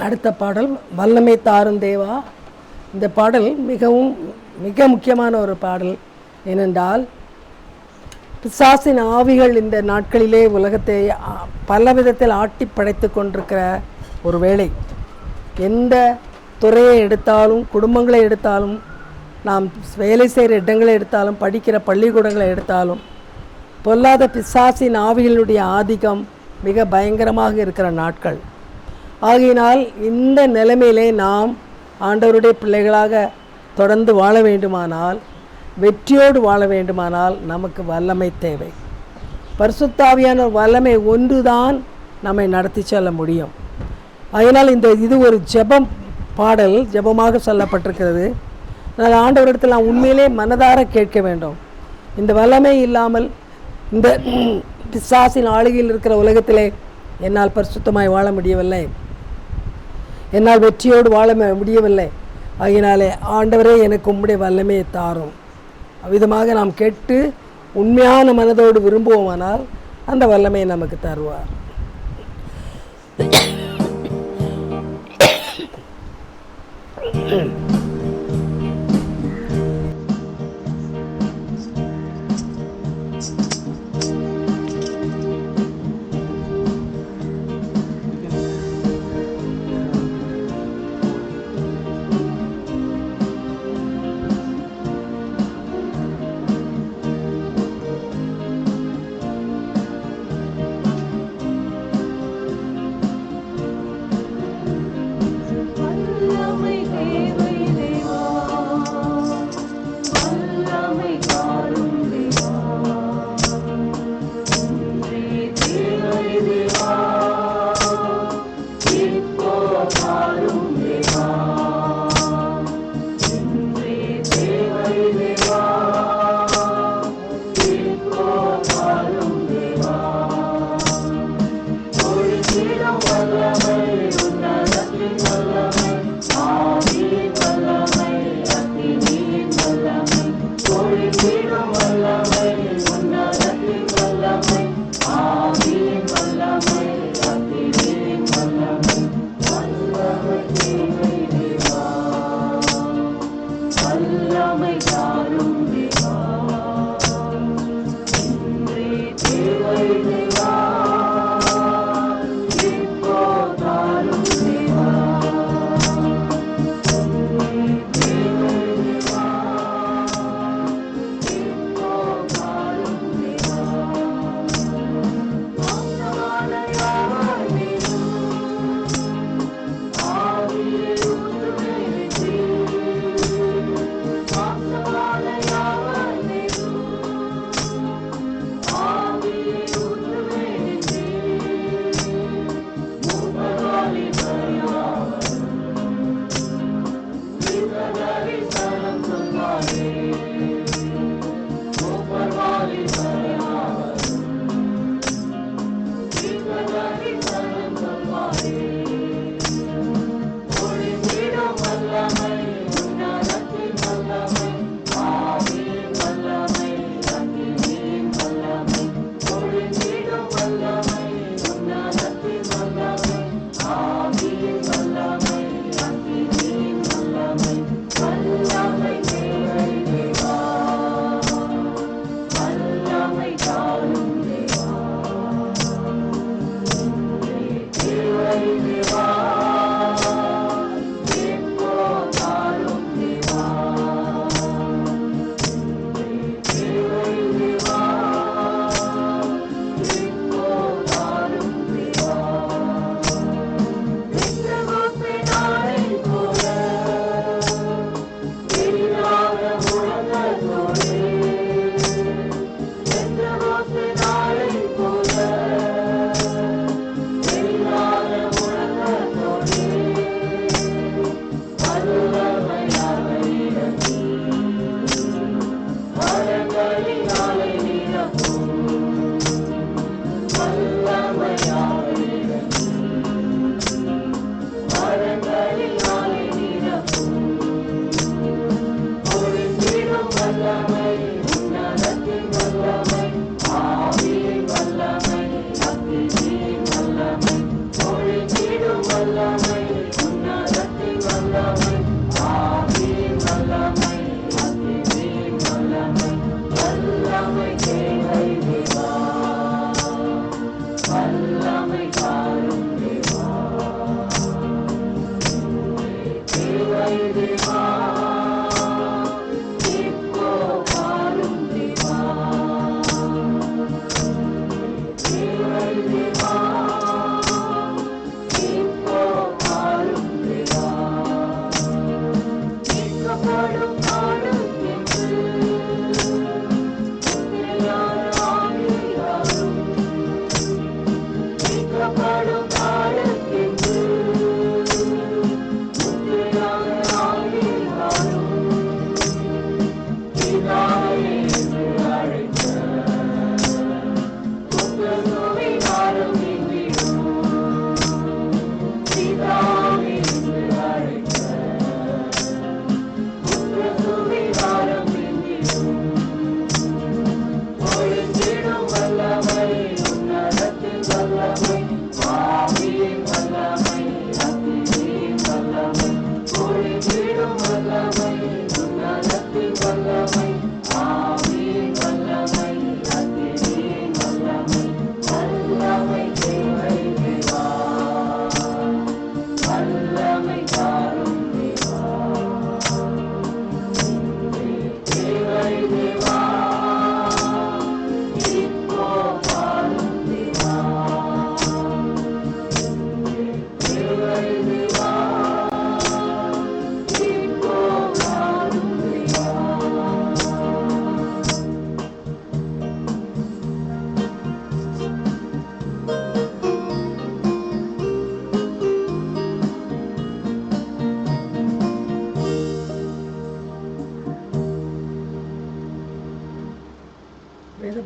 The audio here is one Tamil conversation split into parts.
அடுத்த பாடல் வல்லமை தாரும் தேவா. இந்த பாடல் மிக முக்கியமான ஒரு பாடல். ஏனென்றால் பிசாசின் ஆவிகள் இந்த நாட்களிலே உலகத்தை பல விதத்தில் ஆட்டி படைத்து கொண்டிருக்கிற ஒரு வேளை. எந்த துறையை எடுத்தாலும், குடும்பங்களை எடுத்தாலும், நாம் வேலை செய்கிற இடங்களை எடுத்தாலும், படிக்கிற பள்ளிக்கூடங்களை எடுத்தாலும், பொல்லாத பிசாசின் ஆவிகளுடைய ஆதிக்கம் மிக பயங்கரமாக இருக்கிற நாட்கள். ஆகையினால் இந்த நிலைமையிலே நாம் ஆண்டவருடைய பிள்ளைகளாக தொடர்ந்து வாழ வேண்டுமானால், வெற்றியோடு வாழ வேண்டுமானால் நமக்கு வல்லமை தேவை. பரிசுத்த வல்லமை ஒன்றுதான் நம்மை நடத்தி செல்ல முடியும். அதனால் இது ஒரு ஜெபம் பாடல், ஜெபமாக சொல்லப்பட்டிருக்கிறது. அதனால் ஆண்டவரிடத்தில் நாம் உண்மையிலே மனதார கேட்க வேண்டும். இந்த வல்லமை இல்லாமல் இந்த பிசாசின் ஆளுகையில் இருக்கிற உலகத்திலே என்னால் பரிசுத்தமாய் வாழ முடியவில்லை, என்னால் வெற்றியோடு வாழ முடியவில்லை. ஆகினாலே ஆண்டவரே எனக்கு உம்முடைய வல்லமையை தாரும். அவ்விதமாக நாம் கேட்டு உண்மையான மனதோடு விரும்புவோமானால் அந்த வல்லமையை நமக்கு தருவார். வல்லமை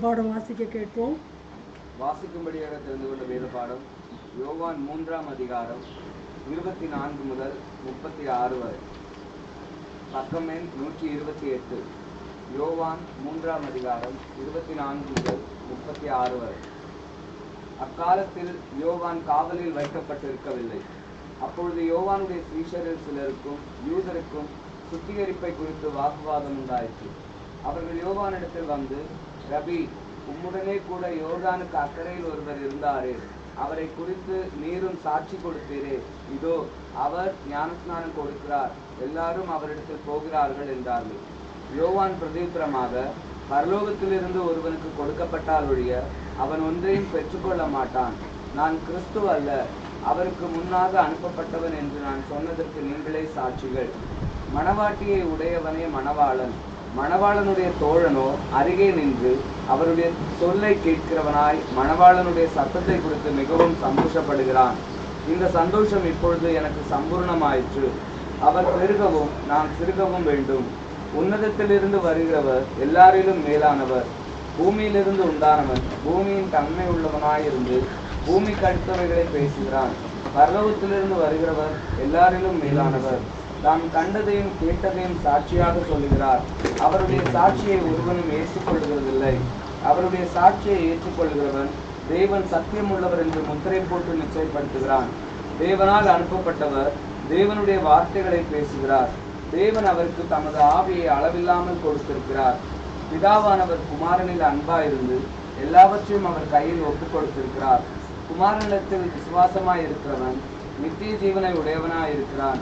பாடம் வாசிக்க கேட்போம். வாசிக்கும்படியாக தெரிந்து கொண்ட வேத பாடம் யோவான் 3ஆம் அதிகாரம் 24 முதல் 36 வரை. பக்கம் எண் 128. யோவான் 3ஆம் அதிகாரம் 24 முதல் 36 வரை. அக்காலத்தில் யோவான் காவலில் வைக்கப்பட்டிருக்கவில்லை. அப்பொழுது யோவானுடைய சீஷரில் சிலருக்கும் யூதருக்கும் சுத்திகரிப்பை குறித்து வாக்குவாதம் உண்டாயிற்று. அவர்கள் யோவானிடத்தில் வந்து, ரபி, உம்முடனே கூட யோர்தானுக்கு அக்கறையில் ஒருவர் இருந்தாரே, அவரை குறித்து நீரும் சாட்சி கொடுத்தீரே, இதோ அவர் ஞானஸ்நானம் கொடுக்கிறார், எல்லாரும் அவரிடத்தில் போகிறார்கள் என்றார்கள். யோவான் பிரதியுத்தரமாக, பரலோகத்திலிருந்து ஒருவனுக்கு கொடுக்கப்பட்டால் ஒழிய அவன் ஒன்றையும் பெற்றுக்கொள்ள மாட்டான். நான் கிறிஸ்து அல்ல, அவருக்கு முன்னாக அனுப்பப்பட்டவன் என்று நான் சொன்னதற்கு நீங்களே சாட்சிகள். மணவாட்டியை உடையவனே மணவாளன். மணவாளனுடைய தோழனோ அருகே நின்று அவருடைய சொல்லை கேட்கிறவனாய் மணவாளனுடைய சத்தத்தை குறித்து மிகவும் சந்தோஷப்படுகிறான். இந்த சந்தோஷம் இப்பொழுது எனக்கு சம்பூர்ணமாயிற்று. அவர் பெருகவும் நான் சிறுகவும் வேண்டும். உன்னதத்திலிருந்து வருகிறவர் எல்லாரிலும் மேலானவர். பூமியிலிருந்து உண்டானவன் பூமியின் தன்மை உள்ளவனாயிருந்து பூமிக்கு அடுத்தவைகளை பேசுகிறான். பரலோகத்திலிருந்து வருகிறவர் எல்லாரிலும் மேலானவர். தாம் கண்டதையும் கேட்டதையும் சாட்சியாக சொல்லுகிறார். அவருடைய சாட்சியை ஒருவனும் ஏற்றுக்கொள்கிறதில்லை. அவருடைய சாட்சியை ஏற்றுக்கொள்கிறவன் தேவன் சத்தியம் உள்ளவர் என்று முத்திரை போட்டு நிச்சயப்படுத்துகிறான். தேவனால் அனுப்பப்பட்டவர் தேவனுடைய வார்த்தைகளை பேசுகிறார். தேவன் அவருக்கு தமது ஆவியை அளவில்லாமல் கொடுத்திருக்கிறார். பிதாவானவர் குமாரனில் அன்பாயிருந்து எல்லாவற்றையும் அவர் கையில் ஒப்புக் கொடுத்திருக்கிறார். குமாரனிடத்தில் விசுவாசமாய் இருக்கிறவன் நித்திய ஜீவனை உடையவனாய் இருக்கிறான்.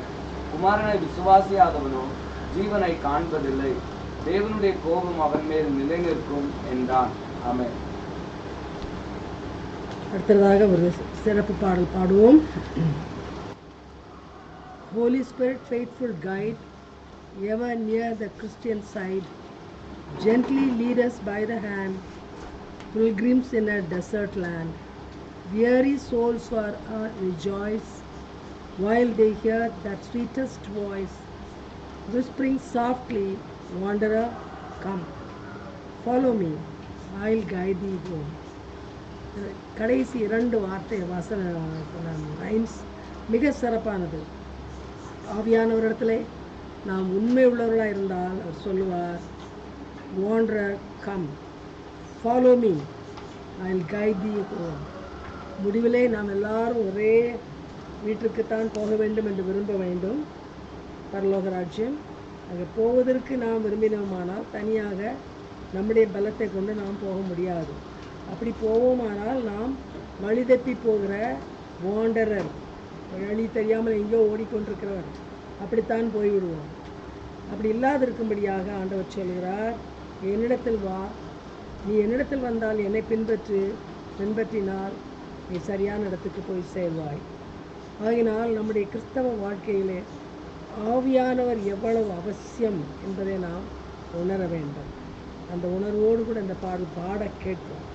குமாரனை விசுவாசியாதவனோ ஜீவனை காண்பதில்லை. தேவனுடைய கோபம் அவன் மேல் நிலை நிற்கும் என்றான். ஆமென். அடுத்ததாக ஒரு சிறப்பு பாடல் பாடுவோம். Holy Spirit, faithful guide, ever near the Christian side, gently lead us by the hand, pilgrims in a desert land. Weary souls are rejoice while they hear that sweetest voice, whispering softly, wanderer, come, follow me, I'll guide thee home. கடைசி 2 வார்த்தை லைன்ஸ் மிக சிறப்பானது. ஆவியானவரிடத்தில் நாம் உண்மை உள்ளவர்களாக இருந்தால் அவர் சொல்லுவார், wanderer, come, follow me, I'll guide thee home. முடிவிலே நாம் எல்லாரும் ஒரே வீட்டிற்குத்தான் போக வேண்டும் என்று விரும்ப வேண்டும், பரலோக ராஜ்யம். அங்கே போவதற்கு நாம் விரும்பினோமானால் தனியாக நம்முடைய பலத்தை கொண்டு நாம் போக முடியாது. அப்படி போவோமானால் நாம் வழி தப்பி போகிற வாண்டரர், வழி தெரியாமல் எங்கேயோ ஓடிக்கொண்டிருக்கிறவர், அப்படித்தான் போய்விடுவோம். அப்படி இல்லாதிருக்கும்படியாக ஆண்டவர் சொல்கிறார், என்னிடத்தில் வா, நீ என்னிடத்தில் வந்தால் என்னை பின்பற்றினால் நீ சரியான இடத்துக்கு போய் சேர்வாய். ஆகினால் நம்முடைய கிறிஸ்தவ வாழ்க்கையிலே ஆவியானவர் எவ்வளவு அவசியம் என்பதை நாம் உணர வேண்டும். அந்த உணர்வோடு கூட இந்த பாடல் பாட கேட்போம்.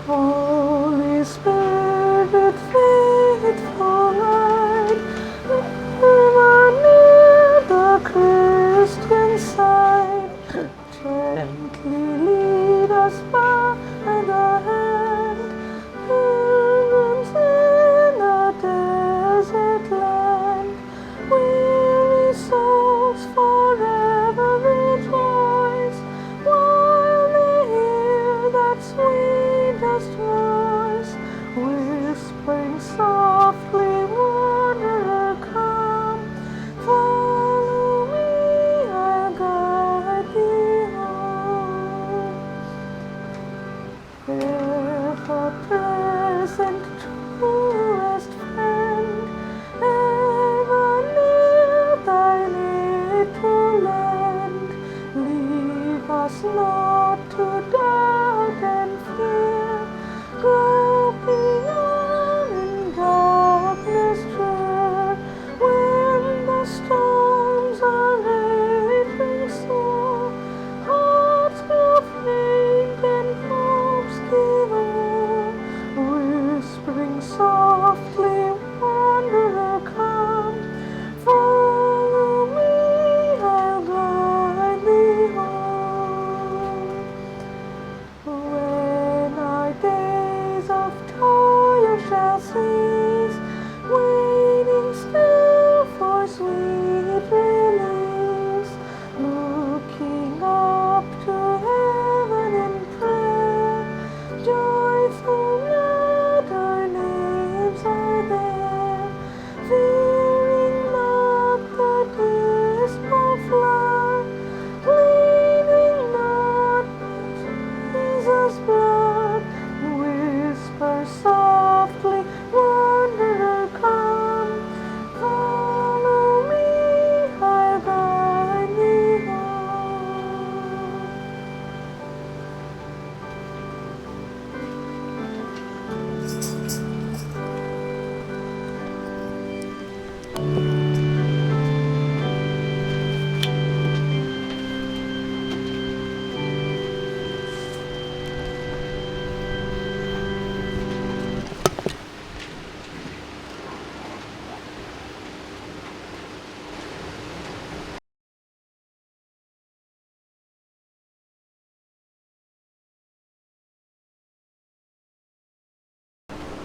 Holy Spirit, faithful guide, ever near the Christian side, gently lead us by the hand, pilgrims in the desert land, weary souls forever rejoice, while they hear that sweetest voice, whispering softly, wanderer, come, follow me, I'll guide thee home. Ever present, truest friend, ever near thy little land, leave us not to doubt and fear, groping on in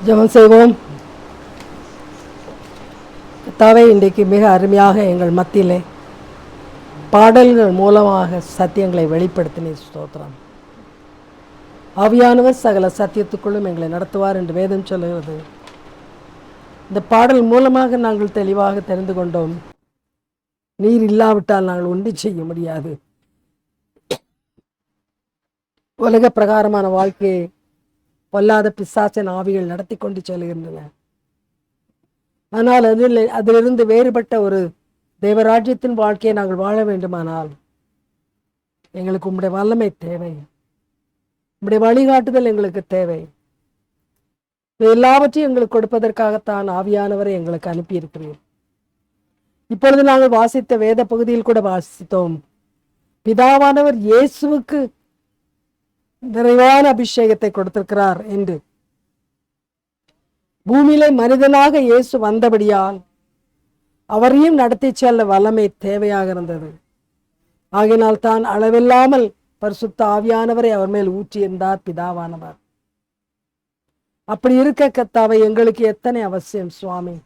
ஜெபம் செய்வோம். கர்த்தாவே, இன்றைக்கு மிக அருமையாக எங்கள் மத்தியிலே பாடல்கள் மூலமாக சத்தியங்களை வெளிப்படுத்தினீர். ஸ்தோத்திரம். ஆவியானவர் சகல சத்தியத்துக்குள்ளும் எங்களை நடத்துவார் என்று வேதம் சொல்லுகிறது. இந்த பாடல் மூலமாக நாங்கள் தெளிவாக தெரிந்து கொண்டோம், நீர் இல்லாவிட்டால் நாங்கள் ஒன்றும் செய்ய முடியாது. உலக பிரகாரமான வாழ்க்கையை பொல்லாத பிசாசின் ஆவிகள் நடத்தி கொண்டு செல்கின்றன. ஆனால் அதிலிருந்து வேறுபட்ட ஒரு தேவராஜ்யத்தின் வாழ்க்கையை நாங்கள் வாழ வேண்டுமானால் எங்களுக்கு உம்முடைய வல்லமை தேவை, உம்முடைய வழிகாட்டுதல் எங்களுக்கு தேவை. எல்லாவற்றையும் எங்களுக்கு கொடுப்பதற்காகத்தான் ஆவியானவரை எங்களுக்கு அனுப்பியிருக்கிறீர். இப்பொழுது நாங்கள் வாசித்த வேத பகுதியில் கூட வாசித்தோம், பிதாவானவர் இயேசுவுக்கு நிறைவான அபிஷேகத்தை கொடுத்திருக்கிறார் என்று. பூமியிலே மனிதனாக இயேசு வந்தபடியால் அவரையும் நடத்தி செல்ல வல்லமை தேவையாக இருந்தது. ஆகினால் தான் அளவில்லாமல் பரிசுத்த ஆவியானவரை அவர் மேல் ஊற்றியிருந்தார் பிதாவானவர். அப்படி இருக்க கர்த்தாவே, எங்களுக்கு எத்தனை அவசியம் சுவாமி.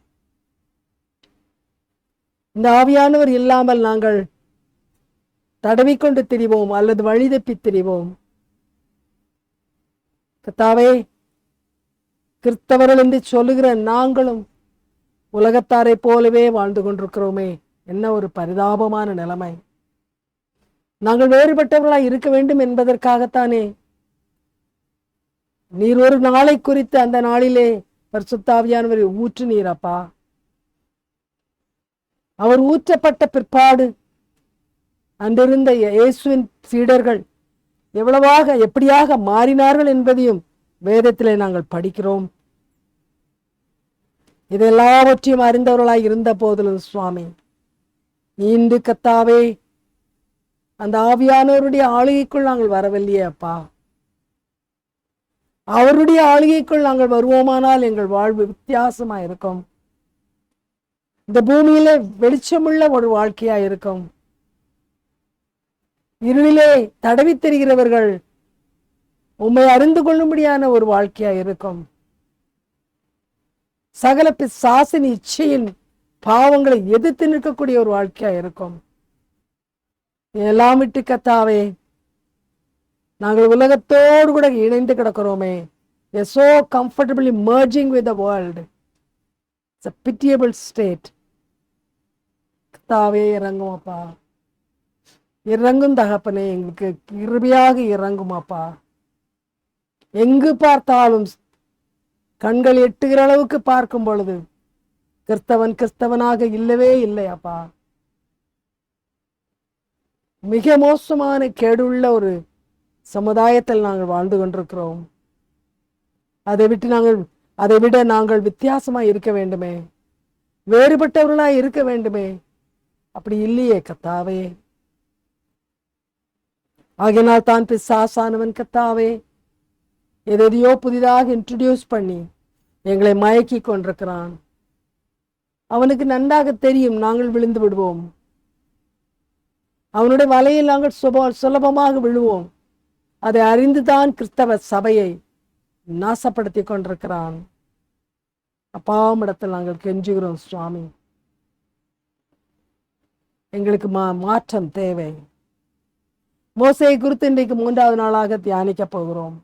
இந்த ஆவியானவர் இல்லாமல் நாங்கள் தடவிக்கொண்டு திரிவோம் அல்லது வழி தப்பி திரிவோம். கர்த்தாவே, கிறிஸ்தவர்கள் என்று சொல்லுகிற நாங்களும் உலகத்தாரை போலவே வாழ்ந்து கொண்டிருக்கிறோமே, என்ன ஒரு பரிதாபமான நிலைமை. நாங்கள் வேறுபட்டவர்களாய் இருக்க வேண்டும் என்பதற்காகத்தானே நீர் ஒரு நாளை குறித்து அந்த நாளிலே பரிசுத்த ஆவியானவரை ஊற்றினீரப்பா. அவர் ஊற்றப்பட்ட பிற்பாடு அன்றிருந்த இயேசுவின் சீடர்கள் எப்படியாக மாறினார்கள் என்பதையும் வேதத்திலே நாங்கள் படிக்கிறோம். இதெல்லாவற்றையும் அறிந்தவர்களாய் இருந்த போதிலும் சுவாமி, இன்று கர்த்தாவே அந்த ஆவியானவருடைய ஆளுகைக்குள் நாங்கள் வரவில்லையே அப்பா. அவருடைய ஆளுகைக்குள் நாங்கள் வருவோமானால் எங்கள் வாழ்வு வித்தியாசமா இருக்கும். இந்த பூமியில வெளிச்சமுள்ள ஒரு வாழ்க்கையா இருக்கும். இருளிலே தடவி தெரிகிறவர்கள் உம்மை அறிந்து கொள்ளும்படியான ஒரு வாழ்க்கையா இருக்கும். சகல பிசாசின் இச்சையின் பாவங்களை எதிர்த்து நிற்கக்கூடிய ஒரு வாழ்க்கையா இருக்கும். எல்லாம் விட்டு கர்த்தாவே, நாங்கள் உலகத்தோடு கூட இணைந்து கிடக்கிறோமே. We are so comfortably merging with the world. It's a pitiable state. கர்த்தாவே, இறங்கும் அப்பா, இறங்கும் தகப்பனே, எங்களுக்கு கிருபையாக இறங்கும் அப்பா. எங்கு பார்த்தாலும் கண்கள் எட்டுகிற அளவுக்கு பார்க்கும் பொழுது கிறிஸ்தவனாக இல்லவே இல்லை அப்பா. மிக மோசமான கேடுள்ள ஒரு சமுதாயத்தில் நாங்கள் வாழ்ந்து கொண்டிருக்கிறோம். அதை விட நாங்கள் வித்தியாசமாய் இருக்க வேண்டுமே, வேறுபட்டவர்களாய் இருக்க வேண்டுமே. அப்படி இல்லையே கர்த்தாவே. ஆகினால் தான் பிசாசானவன் கர்த்தாவே எதையோ புதிதாக இன்ட்ரடியூஸ் பண்ணி எங்களை மயக்கி கொண்டிருக்கிறான். அவனுக்கு நன்றாக தெரியும் நாங்கள் விழுந்து விடுவோம். அவனுடைய வலையில் நாங்கள் சுலபமாக விழுவோம். அதை அறிந்துதான் கிறிஸ்தவ சபையை நாசப்படுத்தி கொண்டிருக்கிறான். அப்பாவிடத்தில் நாங்கள் கெஞ்சுகிறோம் சுவாமி, எங்களுக்கு மாற்றம் தேவை. மோசேயை குறித்து இன்றைக்கு 3வது நாளாக தியானிக்க போகிறோம்.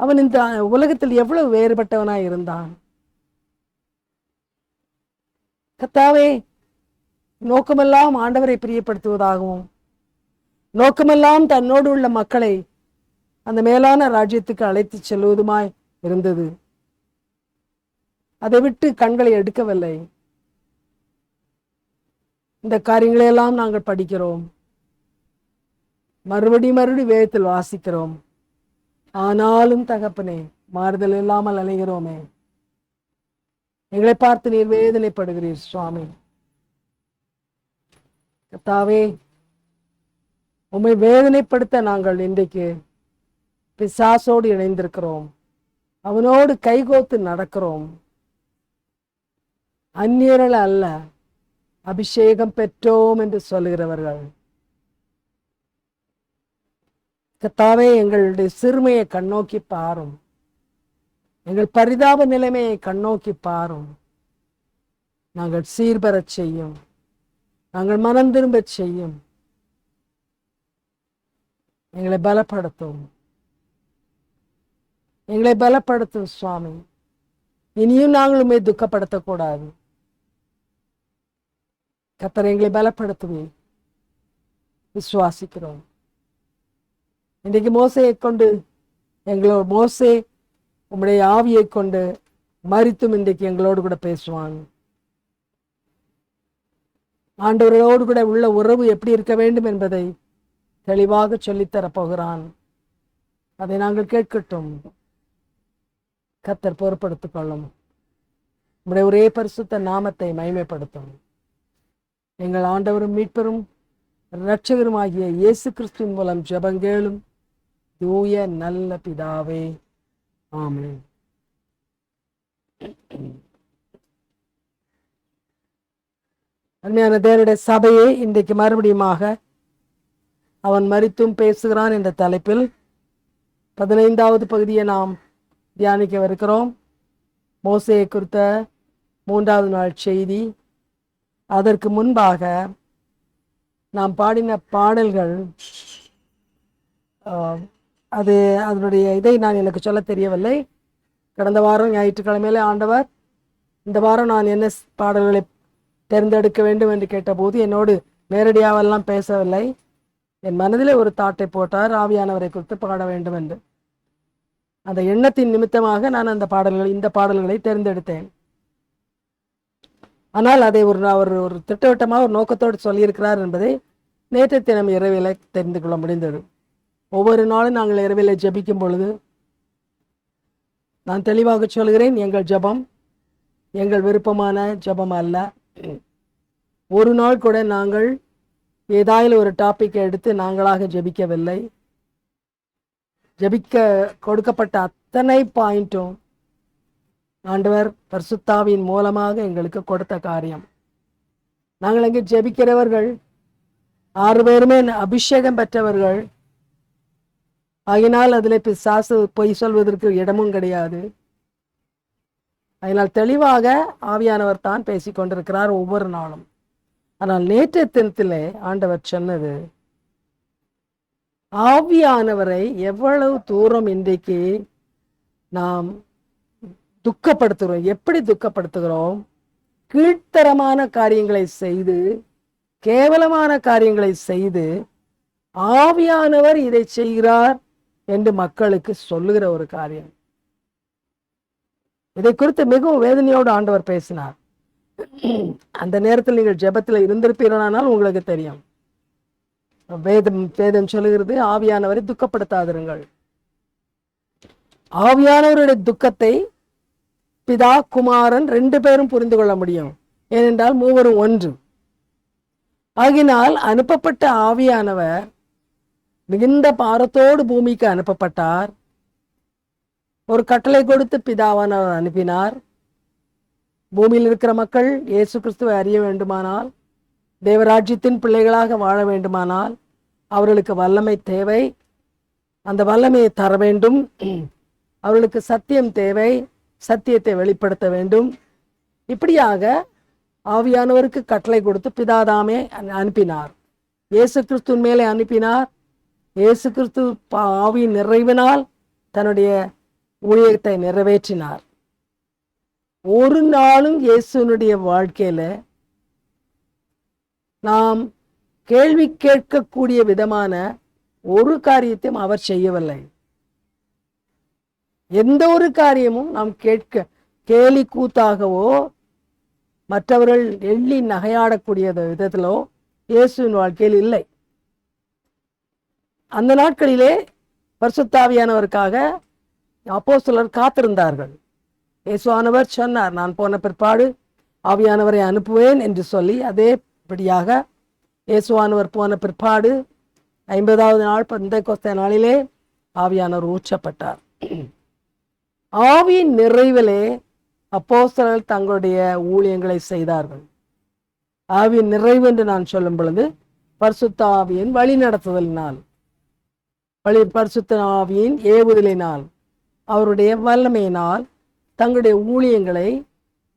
அவன் இந்த உலகத்தில் எவ்வளவு வேறுபட்டவனாய் இருந்தான். கர்த்தாவே, நோக்கமெல்லாம் ஆண்டவரை பிரியப்படுத்துவதாகவும், நோக்கமெல்லாம் தன்னோடு உள்ள மக்களை அந்த மேலான ராஜ்யத்துக்கு அழைத்து செல்வதுமாய் இருந்தது. அதை விட்டு கண்களை எடுக்கவில்லை. இந்த காரியங்களையெல்லாம் நாங்கள் படிக்கிறோம், மறுபடி வேதத்தில் வாசிக்கிறோம். ஆனாலும் தகப்பனே, மாறுதல் இல்லாமல் அலைகிறோமே. எங்களை பார்த்து நீர் வேதனைப்படுகிறீர் சுவாமி. கர்த்தாவே, உம்மை வேதனைப்படுத்த நாங்கள் இன்றைக்கு பிசாசோடு இணைந்திருக்கிறோம். அவனோடு கைகோத்து நடக்கிறோம். அந்நியர்கள் அல்ல, அபிஷேகம் பெற்றோம் என்று சொல்லுகிறவர்கள். கர்த்தாவே, எங்களுடைய சிறுமையை கண்ணோக்கி பாரும். எங்கள் பரிதாப நிலைமையை கண்ணோக்கி பாரும். நாங்கள் சீர்பெறச் செய்யும். நாங்கள் மனம் திரும்பச் செய்யும். எங்களை பலப்படுத்தும். எங்களை பலப்படுத்தும் சுவாமி. இனியும் நாங்களுமே துக்கப்படுத்தக்கூடாது. கர்த்தர் எங்களை பலப்படுத்துவே விசுவாசிக்கிறோம். இன்றைக்கு மோசையை கொண்டு மோசே உம்முடைய ஆவியை கொண்டு மரித்தும் இன்றைக்கு எங்களோடு கூட பேசுவான். ஆண்டவரோடு கூட உள்ள உறவு எப்படி இருக்க வேண்டும் என்பதை தெளிவாக சொல்லித்தரப் போகிறான். அதை நாங்கள் கேட்கட்டும். கர்த்தர் பொறுப்படுத்திக் கொள்ளும். உம்முடைய ஒரே பரிசுத்த நாமத்தை மகிமைப்படுத்தும். எங்கள் ஆண்டவரும் மீட்பரும் இரட்சகருமாகிய இயேசு கிறிஸ்துவின் மூலம் ஜெபங்கேளும் தூய நல்ல பிதாவே, ஆமென். அருமையான தேவனுடைய சபையை இன்றைக்கு மறுபடியுமாக அவன் மரித்தும் பேசுகிறான் என்ற தலைப்பில் 15வது பகுதியை நாம் தியானிக்கவிருக்கிறோம். மோசேயை குறித்த 3வது நாள் செய்தி. அதற்கு முன்பாக நாம் பாடின பாடல்கள், அதனுடைய இதை நான் எனக்கு சொல்ல தெரியவில்லை. கடந்த வாரம் ஞாயிற்றுக்கிழமையில ஆண்டவர் இந்த வாரம் நான் என்ன பாடல்களை தேர்ந்தெடுக்க வேண்டும் என்று கேட்டபோது என்னோடு நேரடியாவெல்லாம் பேசவில்லை. என் மனதிலே ஒரு தாட்டை போட்டார், ஆவியானவரை குறித்து பாட வேண்டும் என்று. அந்த எண்ணத்தின் நிமித்தமாக நான் இந்த பாடல்களை தேர்ந்தெடுத்தேன். ஆனால் அதை ஒரு திட்டவட்டமாக ஒரு நோக்கத்தோடு சொல்லியிருக்கிறார் என்பதை நேற்று தினம் இரவில தெரிந்து கொள்ள முடிந்தது. ஒவ்வொரு நாளும் நாங்கள் இரவில ஜெபிக்கும் பொழுது நான் தெளிவாக சொல்கிறேன், எங்கள் ஜெபம் எங்கள் விருப்பமான ஜெபம் அல்ல. ஒரு நாள் கூட நாங்கள் ஏதாயிலும் ஒரு டாப்பிக்கை எடுத்து நாங்களாக ஜெபிக்கவில்லை. ஜெபிக்க கொடுக்கப்பட்ட அத்தனை பாயிண்ட்டும் ஆண்டவர் பரிசுத்தாவின் மூலமாக எங்களுக்கு கொடுத்த காரியம். நாங்கள் அங்கே ஜெபிக்கிறவர்கள் 6 பேருமே அபிஷேகம் பெற்றவர்கள். ஆகினால் அதில் பிசாசு பொய் சொல்வதற்கு இடமும் கிடையாது. அதனால் தெளிவாக ஆவியானவர் தான் பேசிக்கொண்டிருக்கிறார் ஒவ்வொரு நாளும். ஆனால் நேற்றைய தினத்திலே ஆண்டவர் சொன்னது, ஆவியானவரை எவ்வளவு தூரம் இன்றைக்கு நாம் துக்கப்படுத்துகிறோம். எப்படி துக்கப்படுத்துகிறோம்? கீழ்த்தரமான காரியங்களை செய்து, கேவலமான காரியங்களை செய்து, ஆவியானவர் இதை செய்கிறார் என்று மக்களுக்கு சொல்லுகிற ஒரு காரியம். இதை குறித்து மிகவும் வேதனையோடு ஆண்டவர் பேசினார். அந்த நேரத்தில் நீங்கள் ஜெபத்தில் இருந்திருப்பீர்களானால் உங்களுக்கு தெரியும். வேதம் சொல்லுகிறது, ஆவியானவரை துக்கப்படுத்தாதிருங்கள். ஆவியானவருடைய துக்கத்தை பிதா குமாரன் 2 பேரும் புரிந்து கொள்ள முடியும். ஏனென்றால் மூவரும் ஒன்று. ஆகினால் அனுப்பப்பட்ட ஆவியானவர் மிகுந்த பாரத்தோடு பூமிக்கு அனுப்பப்பட்டார். ஒரு கட்டளை கொடுத்து பிதாவானவர் அனுப்பினார். பூமியில் இருக்கிற மக்கள் இயேசு கிறிஸ்துவை அறிய வேண்டுமானால், தேவராஜ்யத்தின் பிள்ளைகளாக வாழ வேண்டுமானால் அவர்களுக்கு வல்லமை தேவை. அந்த வல்லமையை தர வேண்டும். அவர்களுக்கு சத்தியம் தேவை. சத்தியத்தை வெளிப்படுத்த வேண்டும். இப்படியாக ஆவியானவருக்கு கட்டளை கொடுத்து பிதாதாமே அனுப்பினார். இயேசு கிறிஸ்துவின் மேலே அனுப்பினார். இயேசு கிறிஸ்து ஆவியின் நிறைவினால் தன்னுடைய ஊழியத்தை நிறைவேற்றினார். ஒரு நாளும் இயேசுனுடைய வாழ்க்கையில நாம் கேள்வி கேட்கக்கூடிய விதமான ஒரு காரியத்தையும் அவர் செய்யவில்லை. எந்த ஒரு காரியமும் நாம் கேலி கூத்தாகவோ மற்றவர்கள் எள்ளி நகையாடக்கூடிய விதத்திலோ இயேசுவின் வாழ்க்கையில் இல்லை. அந்த நாட்களிலே பரிசுத்தாவியானவருக்காக அப்போஸ்தலர் காத்திருந்தார்கள். இயேசுவானவர் சொன்னார், நான் போன பிற்பாடு ஆவியானவரை அனுப்புவேன் என்று சொல்லி, அதேபடியாக இயேசுவானவர் போன பிற்பாடு 50வது நாள் பெந்தேகோஸ்தே நாளிலே ஆவியானவர் ஊற்றப்பட்டார். ஆவியின் நிறைவிலே அப்போஸ்தலர்கள் தங்களுடைய ஊழியங்களை செய்தார்கள். ஆவியின் நிறைவு என்று நான் சொல்லும் பொழுது பரிசுத்த ஆவியின் வழி நடத்துதலினால், பரிசுத்த ஆவியின் ஏவுதலினால், அவருடைய வல்லமையினால் தங்களுடைய ஊழியங்களை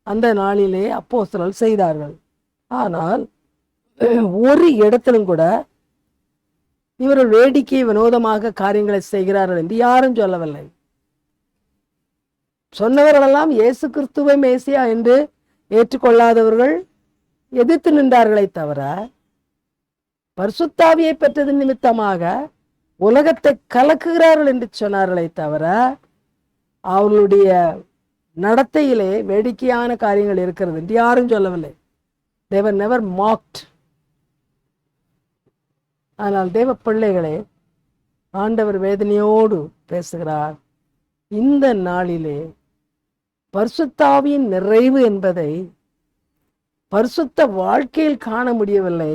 அந்த நாளிலே அப்போஸ்தலர்கள் செய்தார்கள். ஆனால் ஒரு இடத்திலும் கூட இவர்கள் வேடிக்கை வினோதமாக காரியங்களை செய்கிறார்கள் என்று யாரும் சொல்லவில்லை. சொன்னவர்களெல்லாம் இயேசு கிறிஸ்துவை மேசியா என்று ஏற்றுக்கொள்ளாதவர்கள் எதிர்த்து நின்றார்களே தவிர, பரிசுத்தாவியை பெற்றது நிமித்தமாக உலகத்தை கலக்குகிறார்கள் என்று சொன்னார்களே தவிர, அவர்களுடைய நடத்தையிலே வேடிக்கையான காரியங்கள் இருக்கிறது என்று யாரும் சொல்லவில்லை. they were never mocked. ஆனால் தேவ பிள்ளைகளே, ஆண்டவர் வேதனையோடு பேசுகிறார். இந்த நாளிலே பரிசுத்தாவியின் நிறைவு என்பதை பரிசுத்த வாழ்க்கையில் காண முடியவில்லை.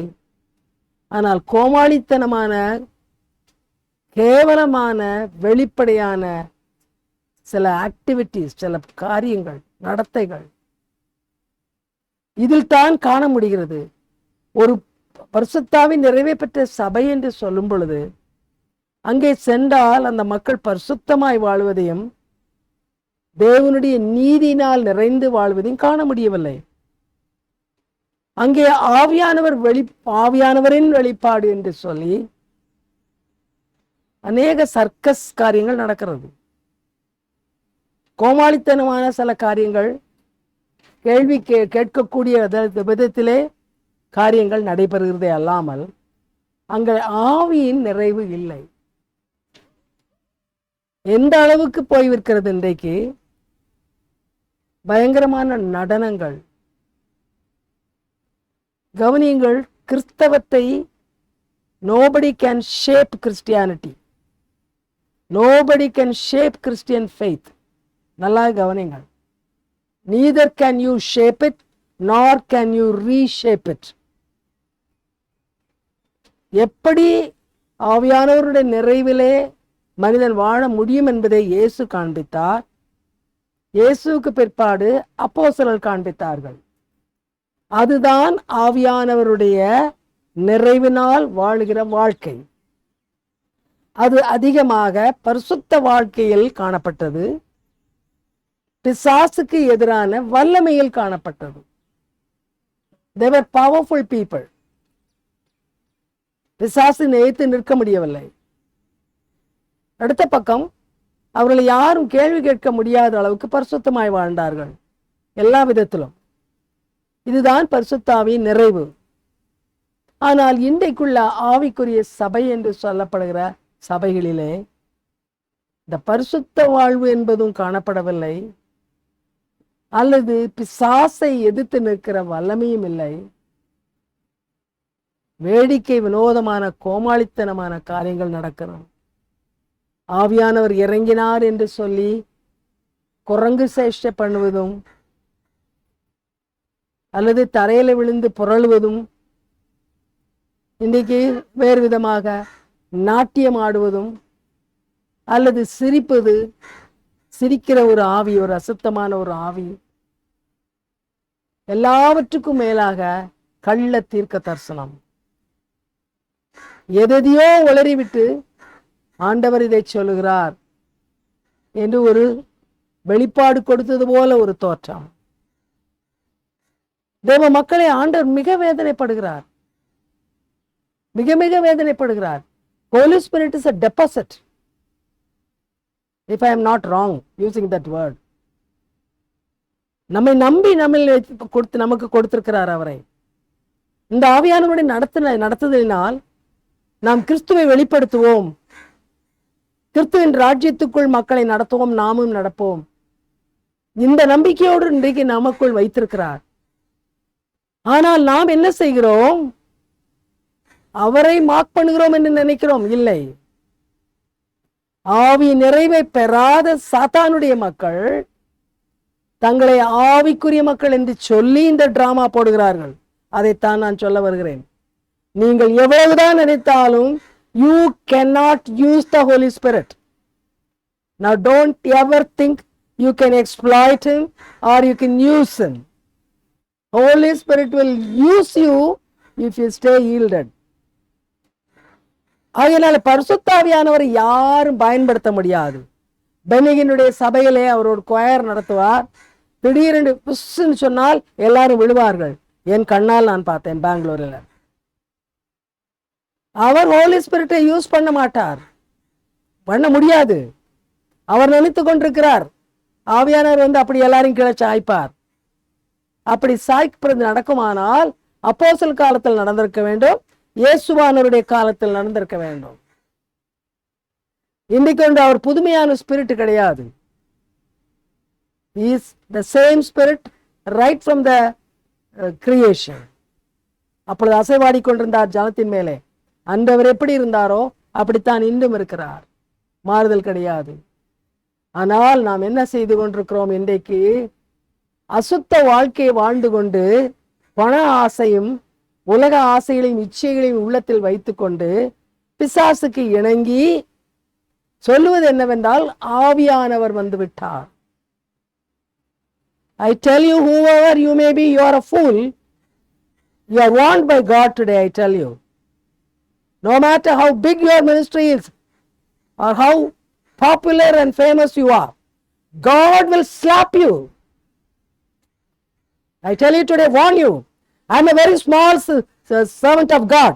ஆனால் கோமாளித்தனமான, கேவலமான, வெளிப்படையான சில ஆக்டிவிட்டிஸ், சில காரியங்கள், நடத்தைகள் இதில் தான் காண முடிகிறது. ஒரு பரிசுத்தாவின் நிறைவை பெற்ற சபை என்று சொல்லும் பொழுது அங்கே சென்றால் அந்த மக்கள் பரிசுத்தமாய் வாழ்வதையும் தேவனுடைய நீதியினால் நிறைந்து வாழ்வதையும் காண முடியவில்லை. அங்கே ஆவியானவரின் வெளிப்பாடு என்று சொல்லி அநேக சர்க்கஸ் காரியங்கள் நடக்கிறது. கோமாளித்தனமான சில காரியங்கள், கேள்வி கேட்கக்கூடிய விதத்திலே காரியங்கள் நடைபெறுகிறதே அல்லாமல் அங்கே ஆவியின் நிறைவு இல்லை. எந்த அளவுக்கு போய்விருக்கிறது இன்றைக்கு? பயங்கரமான நடனங்கள். கவனியுங்கள், கிறிஸ்தவத்தை nobody can shape Christianity, nobody can shape Christian faith. நல்லா கவனிங்கள். neither can you shape it nor can you reshape it. எப்படி ஆவியானவருடைய நிறைவிலே மனிதன் வாழ முடியும் என்பதை இயேசு காண்பித்தார். இயேசுவுக்கு பிற்பாடு அப்போஸ்தலர்கள் காண்பித்தார்கள். அதுதான் ஆவியானவருடைய நிறைவினால் வாழுகிற வாழ்க்கை. அது அதிகமாக பரிசுத்த வாழ்க்கையில் காணப்பட்டது, பிசாசுக்கு எதிரான வல்லமையில் காணப்பட்டது. they were powerful people. பிசாசு எதிர்த்து நிற்க முடியவில்லை. அடுத்த பக்கம் அவர்களை யாரும் கேள்வி கேட்க முடியாத அளவுக்கு பரிசுத்தமாய் வாழ்ந்தார்கள் எல்லா விதத்திலும். இதுதான் பரிசுத்தாவின் நிறைவு. ஆனால் இன்றைக்குள்ள ஆவிக்குரிய சபை என்று சொல்லப்படுகிற சபைகளிலே இந்த பரிசுத்த வாழ்வு என்பதும் காணப்படவில்லை, அல்லது பிசாசை எதிர்த்து நிற்கிற வல்லமையும் இல்லை. வேடிக்கை வினோதமான கோமாளித்தனமான காரியங்கள் நடக்கிறது. ஆவியானவர் இறங்கினார் என்று சொல்லி குரங்கு சேஷ்டை பண்ணுவதும், அல்லது தரையில விழுந்து புரளுவதும், இன்றைக்கு வேறு விதமாக நாட்டியம் ஆடுவதும், அல்லது சிரிப்பது, சிரிக்கிற ஒரு ஆவி, ஒரு அசுத்தமான ஒரு ஆவி, எல்லாவற்றுக்கும் மேலாக கள்ள தீர்க்க தரிசனம். எதையோ உளறிவிட்டு ஆண்டவர் இதை சொல்லுகிறார் என்று ஒரு வெளிப்பாடு கொடுத்தது போல ஒரு தோற்றம். தேவ மக்களை ஆண்டவர் மிக வேதனைப்படுகிறார், மிக மிக வேதனைப்படுகிறார். Holy Spirit is a deposit, if I am not wrong using that word. நம்மை நம்பி நமக்கு கொடுத்திருக்கிறார் அவரை. இந்த ஆவியானவருடைய நடத்துதலினால் நாம் கிறிஸ்துவை வெளிப்படுத்துவோம், கிறிஸ்துவின் ராஜ்யத்துக்குள் மக்களை நடத்துவோம், நாமும் நடப்போம். இந்த நம்பிக்கையோடு இன்றைக்கு நமக்குள் வைத்திருக்கிறார். ஆனால் நாம் என்ன செய்கிறோம்? அவரை மார்க் பண்ணுகிறோம் என்று நினைக்கிறோம். இல்லை, ஆவி நிறைவை பெறாத சாத்தானுடைய மக்கள் தங்களை ஆவிக்குரிய மக்கள் என்று சொல்லி இந்த டிராமா போடுகிறார்கள். அதைத்தான் நான் சொல்ல வருகிறேன். நீங்கள் எவ்வளவுதான் நினைத்தாலும் you cannot use the Holy Spirit. Now don't ever think you can exploit him or you can use him. Holy Spirit will use you if you stay yielded. ஆகையால் பரிசுத்த ஆவியானவரை யாரும் பயன்படுத்த முடியாது. பெனிகினுடைய சபையிலே அவர் ஒரு கொயர் நடத்துவார். திடீரென்று புஷ்ன்னு சொன்னால் எல்லாரும் விழுவார்கள். என் கண்ணால் நான் பார்த்தேன் பெங்களூரில். அவர் ஹோலி ஸ்பிரிட்டை யூஸ் பண்ண மாட்டார், பண்ண முடியாது. அவர் நினைத்து கொண்டிருக்கிறார் ஆவியானவர் வந்து அப்படி எல்லாரும் கீழே சாய்ப்பார். அப்படி சாய்ப்பது நடக்குமானால் அப்போஸ்தலர் காலத்தில் நடந்திருக்க வேண்டும், இயேசுவானவருடைய காலத்தில் நடந்திருக்க வேண்டும். இன்னைக்கு வந்து அவர் புதுமையான ஸ்பிரிட் கிடையாது. He is the same spirit right from the creation. அப்பொழுது அசைவாடி கொண்டிருந்தார் ஜனத்தின் மேலே. அன்றவர் எப்படி இருந்தாரோ அப்படித்தான் இன்றும் இருக்கிறார், மாறுதல் கிடையாது. ஆனால் நாம் என்ன செய்து கொண்டிருக்கிறோம்? இன்றைக்கு அசுத்த வாழ்க்கையை வாழ்ந்து கொண்டு பண ஆசையும் உலக ஆசைகளையும் இச்சைகளையும் உள்ளத்தில் வைத்துக்கொண்டு பிசாசுக்கு இணங்கி சொல்லுவது என்னவென்றால் ஆவியானவர் வந்து விட்டார். I tell you, whoever you may be, you are a fool. You are warned by God today, I tell you. No matter how big your ministry is or how popular and famous you are, God will slap you. I tell you today, warn you. I am a very small servant of God,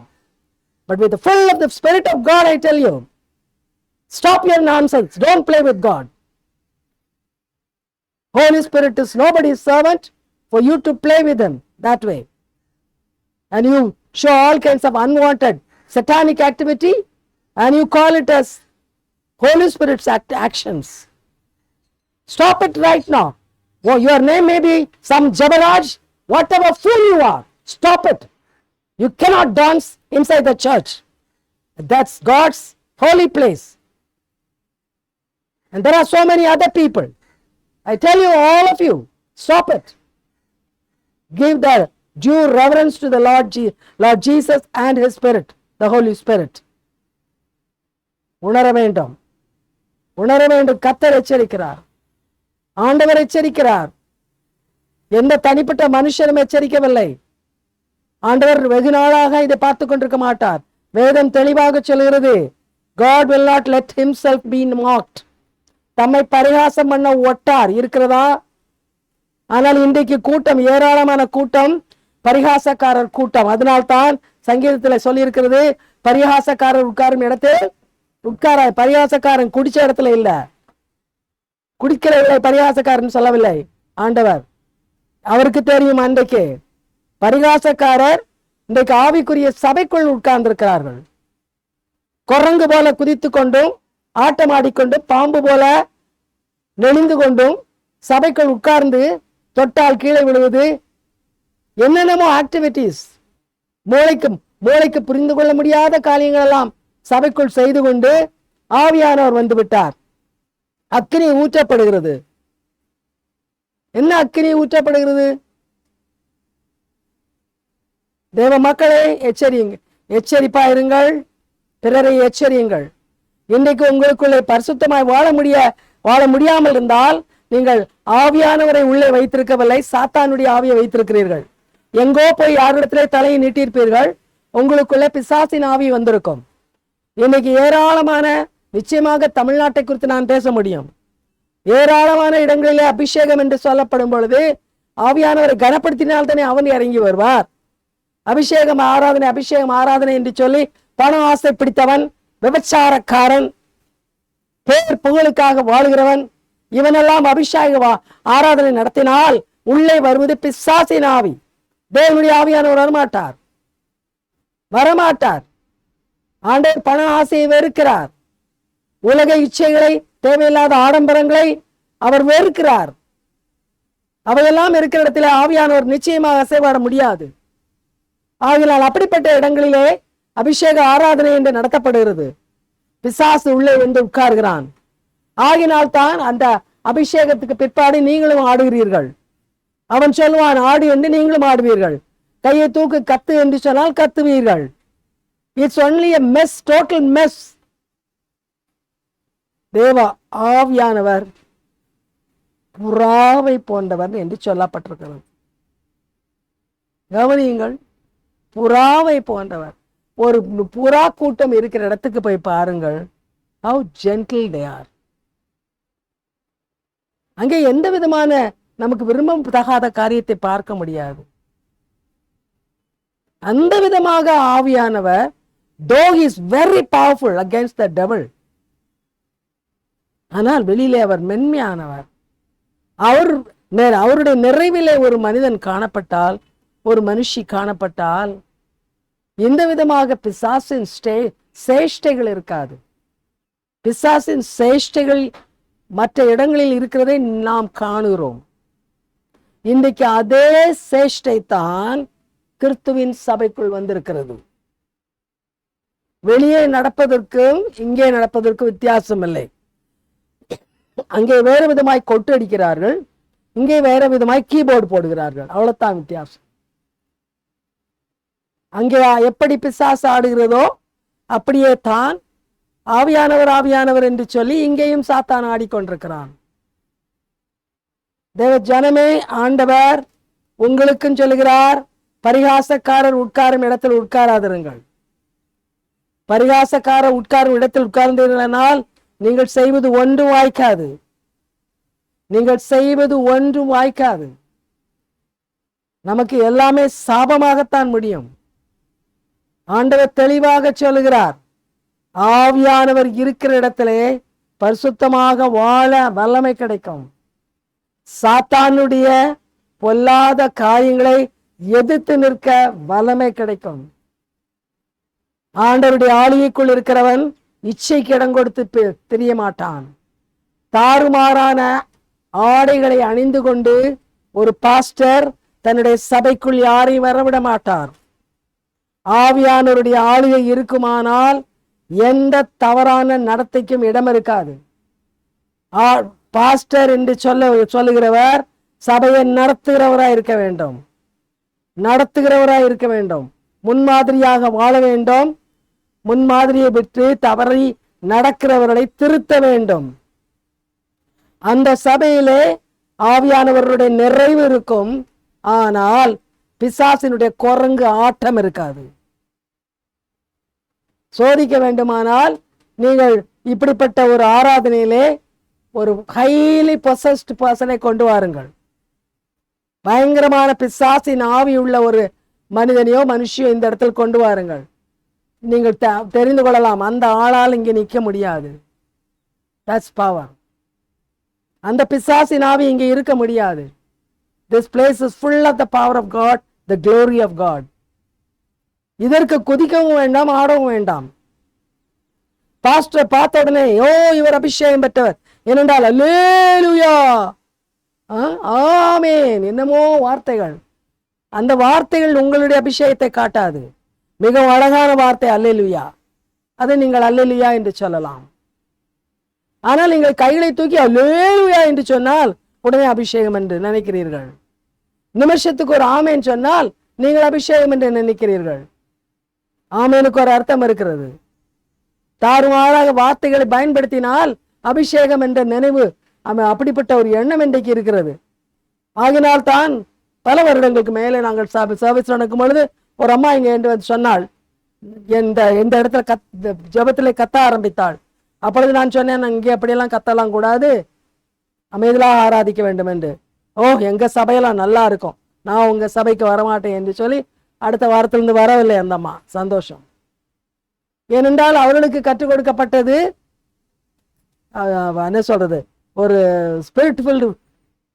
but with the full of the Spirit of God, I tell you, stop your nonsense. Don't play with God. Holy Spirit is nobody's servant for you to play with him that way. And you show all kinds of unwanted satanic activity and you call it as Holy Spirit's actions. Stop it right now. Oh, your name may be some Jabaraj, whatever fool you are. Stop it. You cannot dance inside the church. That's God's holy place. And there are so many other people. I tell you, all of you, stop it. Give the due reverence to the Lord Jesus and his Spirit, the Holy Spirit. உணர வேண்டும், உணர வேண்டும். கர்த்தர் எச்சரிக்கிறார், ஆண்டவர் எச்சரிக்கிறார். எந்த தனிப்பட்ட மனுஷனும் எச்சரிக்கவில்லை. ஆண்டவர் வெகு நாளாக இதை பார்த்து கொண்டிருக்க மாட்டார். வேதம் தெளிவாக சொல்கிறது, God will not let himself be mocked. தம்மை பரிகாசம் பண்ண ஒட்டார் இருக்கிறதா? ஆனால் இன்றைக்கு கூட்டம், ஏராளமான கூட்டம் பரிகாசக்காரர் கூட்டம். அதனால்தான் சங்கீதத்தில் சொல்லி இருக்கிறது, பரிகாசக்காரர் உட்காரும் இடத்தில் உட்காராய். பரிகாசக்காரன் குடிச்ச இடத்துல இல்ல, குடிக்கிறவில்லை பரிகாசக்காரன் சொல்லவில்லை ஆண்டவர். அவருக்கு தெரியும் அன்றைக்கு பரிகாசக்காரர் இன்றைக்கு ஆவிக்குரிய சபைக்குள் உட்கார்ந்திருக்கிறார்கள். குரங்கு போல குதித்து கொண்டும் ஆட்டமாடிக்கொண்டு பாம்பு போல நெளிந்து கொண்டும் சபைக்குள் உட்கார்ந்து தொட்டால் கீழே விழுவது, என்னென்னமோ ஆக்டிவிட்டிஸ், மூளைக்கு புரிந்து கொள்ள முடியாத காரியங்கள் எல்லாம் சபைக்குள் செய்து கொண்டு ஆவியானவர் வந்து விட்டார். அக்கினி ஊற்றப்படுகிறது. என்ன அக்கினி ஊற்றப்படுகிறது? தேவ மக்களே எச்சரிப்பாயிருங்கள், பிறரை எச்சரியுங்கள். இன்றைக்கு உங்களுக்குள்ளே பரிசுத்தமாய் வாழ முடியாமல் இருந்தால் நீங்கள் ஆவியானவரை உள்ளே வைத்திருக்கவில்லை, சாத்தானுடைய ஆவியை வைத்திருக்கிறீர்கள். எங்கோ போய் யாரிடத்திலே தலையை நீட்டிருப்பீர்கள், உங்களுக்குள்ளே பிசாசின் ஆவி வந்திருக்கும். இன்னைக்கு ஏராளமான, நிச்சயமாக தமிழ்நாட்டை குறித்து நான் பேச முடியும், ஏராளமான இடங்களிலே அபிஷேகம் என்று சொல்லப்படும் பொழுது ஆவியானவரை கனப்படுத்தினால்தானே அவன் இறங்கி வருவார். அபிஷேகம் ஆராதனை என்று சொல்லி பண ஆசை பிடித்தவன், விபச்சாரக்காரன், பேர் புகழுக்காக வாழுகிறவன், இவனெல்லாம் அபிஷேக ஆராதனை நடத்தினால் உள்ளே வருவது பிசாசின் ஆவி. தேவனுடைய ஆவியானவர் வரமாட்டார். ஆண்டவர் பண ஆசையை வெறுக்கிறார். உலக இச்சைகளை, தேவையில்லாத ஆடம்பரங்களை அவர் வெறுக்கிறார். அவையெல்லாம் இருக்கிற இடத்துல ஆவியானவர் நிச்சயமாக அசைவாட முடியாது. ஆகினால் அப்படிப்பட்ட இடங்களிலே அபிஷேக ஆராதனை என்று நடத்தப்படுகிறது. பிசாசு உள்ளே வந்து உட்கார்கிறான். ஆகினால் தான் அந்த அபிஷேகத்துக்கு பிற்பாடு நீங்களும் ஆடுகிறீர்கள். அவன் சொல்லுவான் ஆடு என்று நீங்களும் ஆடுவீர்கள். கையை தூக்கு, கத்து என்று சொன்னால் கத்துவீர்கள். It's only a mess, total mess. தேவ ஆவியானவர் புறாவை போன்றவர் என்று சொல்லப்பட்டிருக்கிறது. கவனியுங்கள், புறாவை போன்றவர். ஒரு புறா கூட்டம் இருக்கிற இடத்துக்கு போய் பாருங்கள், how gentle they are. அங்கே எந்த விதமான நமக்கு விரும்பத்தகாத காரியத்தை பார்க்க முடியாது. அந்த விதமாக ஆவியானவர் though he is very powerful against the devil, ஆனால் வெளியிலே அவர் மென்மையானவர். அவருடைய நிறைவிலே ஒரு மனிதன் காணப்பட்டால், ஒரு மனுஷி காணப்பட்டால், இந்த விதமாக பிசாசின் சேஷ்டைகள் இருக்காது. பிசாசின் சேஷ்டைகள் மற்ற இடங்களில் இருக்கிறதை நாம் காணுகிறோம். இன்றைக்கு அதே சேஷ்டை தான் கிறிஸ்துவின் சபைக்குள் வந்திருக்கிறது. வெளியே நடப்பதற்கும் இங்கே நடப்பதற்கும் வித்தியாசம் இல்லை. அங்கே வேறு விதமாய் கொட்டு அடிக்கிறார்கள், இங்கே வேற விதமாய் கீபோர்டு போடுகிறார்கள், அவ்வளவுதான் வித்தியாசம். அங்கே எப்படி பிசாசு ஆடுகிறதோ அப்படியே தான் ஆவியானவர் ஆவியானவர் என்று சொல்லி இங்கேயும் சாத்தான் ஆடிக்கொண்டிருக்கிறான். தேவ ஜனமே, ஆண்டவர் உங்களுக்கும் சொல்லுகிறார், பரிகாசக்காரர் உட்காரும் இடத்தில் உட்காராதிருங்கள். பரிகாசக்காரர் உட்காரும் இடத்தில் உட்கார்ந்தீர்களானால் நீங்கள் செய்வது ஒன்றும் வாய்க்காது. நீங்கள் செய்வது ஒன்றும் வாய்க்காது. நமக்கு எல்லாமே சாபமாகத்தான் முடியும். ஆண்டவர் தெளிவாக சொல்லுகிறார், ஆவியானவர் இருக்கிற இடத்திலே பரிசுத்தமாக வாழ வல்லமை கிடைக்கும். சாத்தானுடைய பொல்லாத காரியங்களை எதிர்த்து நிற்க வல்லமை கிடைக்கும். ஆண்டவருடைய ஆளுகைக்குள் இருக்கிறவன் இச்சைக்கு இடம் கொடுத்து தெரிய மாட்டான். தாறுமாறான ஆடைகளை அணிந்து கொண்டு ஒரு பாஸ்டர் தன்னுடைய சபைக்குள் யாரையும் வரவிட மாட்டார். ஆவியானவருடைய ஆளுகை இருக்குமானால் எந்த தவறான நடத்தைக்கும் இடம் இருக்காது. பாஸ்டர் என்று சொல்லுகிறவர் சபையை நடத்துகிறவராய் இருக்க வேண்டும், நடத்துகிறவராய் இருக்க வேண்டும், முன்மாதிரியாக வாழ வேண்டும், முன்மாதிரியை விட்டு தவறி நடக்கிறவர்களை திருத்த வேண்டும். அந்த சபையிலே ஆவியானவருடைய நிறைவு இருக்கும், ஆனால் பிசாசினுடைய குரங்கு ஆட்டம் இருக்காது. சோதிக்க வேண்டுமானால் நீங்கள் இப்படிப்பட்ட ஒரு ஆராதனையிலே ஒரு ஹைலி பொசஸ்ட் பர்சனை கொண்டு வாருங்கள். பயங்கரமான பிசாசின் ஆவி உள்ள ஒரு மனிதனையோ மனுஷியோ இந்த இடத்தில் கொண்டு வாருங்கள். நீங்கள் தெரிந்து கொள்ளலாம், அந்த ஆளால் இங்கே நிற்க முடியாது. That's power. அந்த பிசாசின் ஆவி இங்கே இருக்க முடியாது. This place is full of the power of God, the glory of God. இதற்கு குதிக்கவும் வேண்டாம், ஆடவும் வேண்டாம். பாஸ்டர் பார்த்த உடனே இவர் அபிஷேகம் பெற்றவர் ஏனென்றால் அல்லேலூயா ஆமென் என்னமோ வார்த்தைகள், அந்த வார்த்தைகள் உங்களுடைய அபிஷேகத்தை காட்டாது. மிகவும் அழகான வார்த்தை அல்லேலூயா, அதை நீங்கள் அல்லேலூயா என்று சொல்லலாம். ஆனால் நீங்கள் கைகளை தூக்கி அல்லேலூயா என்று சொன்னால் உடனே அபிஷேகம் என்று நினைக்கிறீர்கள். நிமிஷத்துக்கு ஒரு ஆமேன் சொன்னால் நீங்கள் அபிஷேகம் என்று நினைக்கிறீர்கள். ஆமேனுக்கு ஒரு அர்த்தம் இருக்கிறது. தாறுமாறாக வார்த்தைகளை பயன்படுத்தினால் அபிஷேகம் என்ற நினைவு அப்படிப்பட்ட ஒரு எண்ணம் இன்றைக்கு இருக்கிறது. ஆகினால் தான் பல வருடங்களுக்கு மேலே நாங்கள் சர்வீஸ் நடக்கும் பொழுது ஒரு அம்மா இங்கே என்று வந்து சொன்னாள், எந்த இடத்துல ஜபத்திலே கத்த ஆரம்பித்தாள். அப்பொழுது நான் சொன்னேன், இங்கே அப்படியெல்லாம் கத்தலாம் கூடாது, அமைதியாக ஆராதிக்க வேண்டும் என்று. எங்க சபையெல்லாம் நல்லா இருக்கும், நான் உங்க சபைக்கு வரமாட்டேன் என்று சொல்லி அடுத்த வாரத்திலிருந்து வரவில்லை அந்த அம்மா. சந்தோஷம். ஏனென்றால் அவர்களுக்கு கற்றுக் கொடுக்கப்பட்டது என்ன சொல்றது, ஒரு spirit filled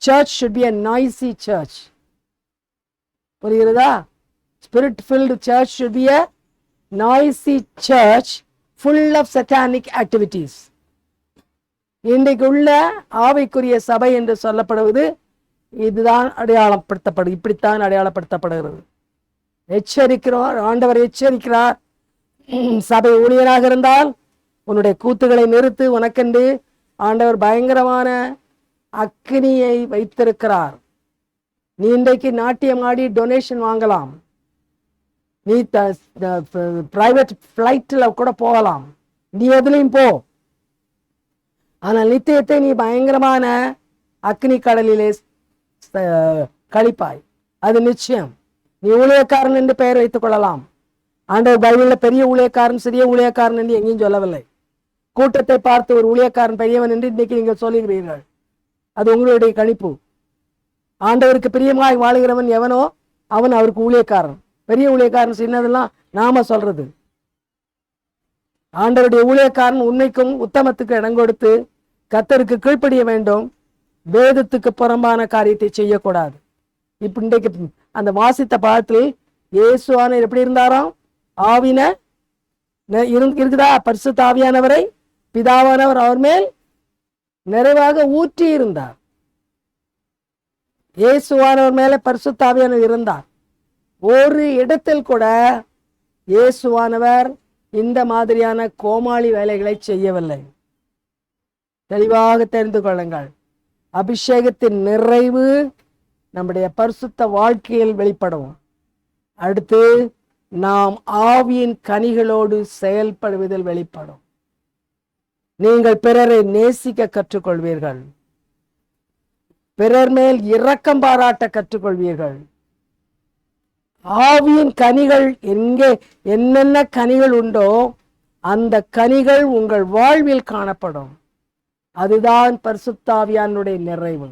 church should be a noisy church. புரிகிறதா? Spirit filled church should be a noisy church full of satanic activities. இன்றைக்கு உள்ள ஆவிக்குரிய சபை என்று சொல்லப்படுவது இதுதான் இப்படித்தான் அடையாளப்படுத்தப்படுகிறது. எச்சரிக்கிறார் ஆண்டவர், எச்சரிக்கிறார். சபை ஊழியராக இருந்தால் உன்னுடைய கூத்துகளை நிறுத்து, உனக்கென்று ஆண்டவர் பயங்கரமான அக்கினியை வைத்திருக்கிறார். நீ இன்றைக்கு நாட்டியம் ஆடி டொனேஷன் வாங்கலாம், நீ பிரைவேட் பிளைட்ல கூட போகலாம், நீ எதுலையும் போ. ஆனால் நித்தியத்தை நீ பயங்கரமான அக்னி கடலிலே கழிப்பாய், அது நிச்சயம். நீ ஊழியக்காரன் என்று பெயர் வைத்துக் கொள்ளலாம். ஆண்டவர் பைபிளில் பெரிய ஊழியக்காரன் சிறிய ஊழியக்காரன் என்று எங்கேயும் சொல்லவில்லை. கூட்டத்தை பார்த்து ஒரு ஊழியக்காரன் பெரியவன் என்று இன்னைக்கு நீங்கள் சொல்லுகிறீர்கள். அது உங்களுடைய கணிப்பு. ஆண்டவருக்கு பிரியமாய் வாழுகிறவன் எவனோ அவன் அவருக்கு ஊழியக்காரன். பெரிய ஊழியக்காரன் சின்னதெல்லாம் நாம சொல்றது. ஆண்டவருடைய ஊழியக்காரன் உண்மைக்கும் உத்தமத்துக்கு இடம் கொடுத்து கர்த்தருக்கு கீழ்ப்படிய வேண்டும். வேதத்துக்கு புறம்பான காரியத்தை செய்யக்கூடாது. இப்ப இன்றைக்கு அந்த வாசித்த பாடத்தில் இயேசுவானவர் எப்படி இருந்தாராம்? ஆவின இருக்குதா? பரிசுத்த ஆவியானவரை பிதாவானவர் அவர் மேல் நிறைவாக ஊற்றி இருந்தார். இயேசுவானவர் மேல பரிசுத்த ஆவியானவர் இருந்தார். ஒரு இடத்தில் கூட இயேசுவானவர் இந்த மாதிரியான கோமாளி வேலைகளை செய்யவில்லை. தெளிவாக தெரிந்து கொள்ளுங்கள். அபிஷேகத்தின் நிறைவு நம்முடைய பரிசுத்த வாழ்க்கையில் வெளிப்படும். அடுத்து நாம் ஆவியின் கனிகளோடு செயல்படுவதில் வெளிப்படும். நீங்கள் பிறரை நேசிக்க கற்றுக்கொள்வீர்கள். பிறர் மேல் இரக்கம் பாராட்ட கற்றுக்கொள்வீர்கள். ஆவியின் கனிகள் எங்கே என்னென்ன கனிகள் உண்டோ அந்த கனிகள் உங்கள் வாழ்வில் காணப்படும். அதுதான் பரிசுத்த ஆவியானுடைய நிறைவு.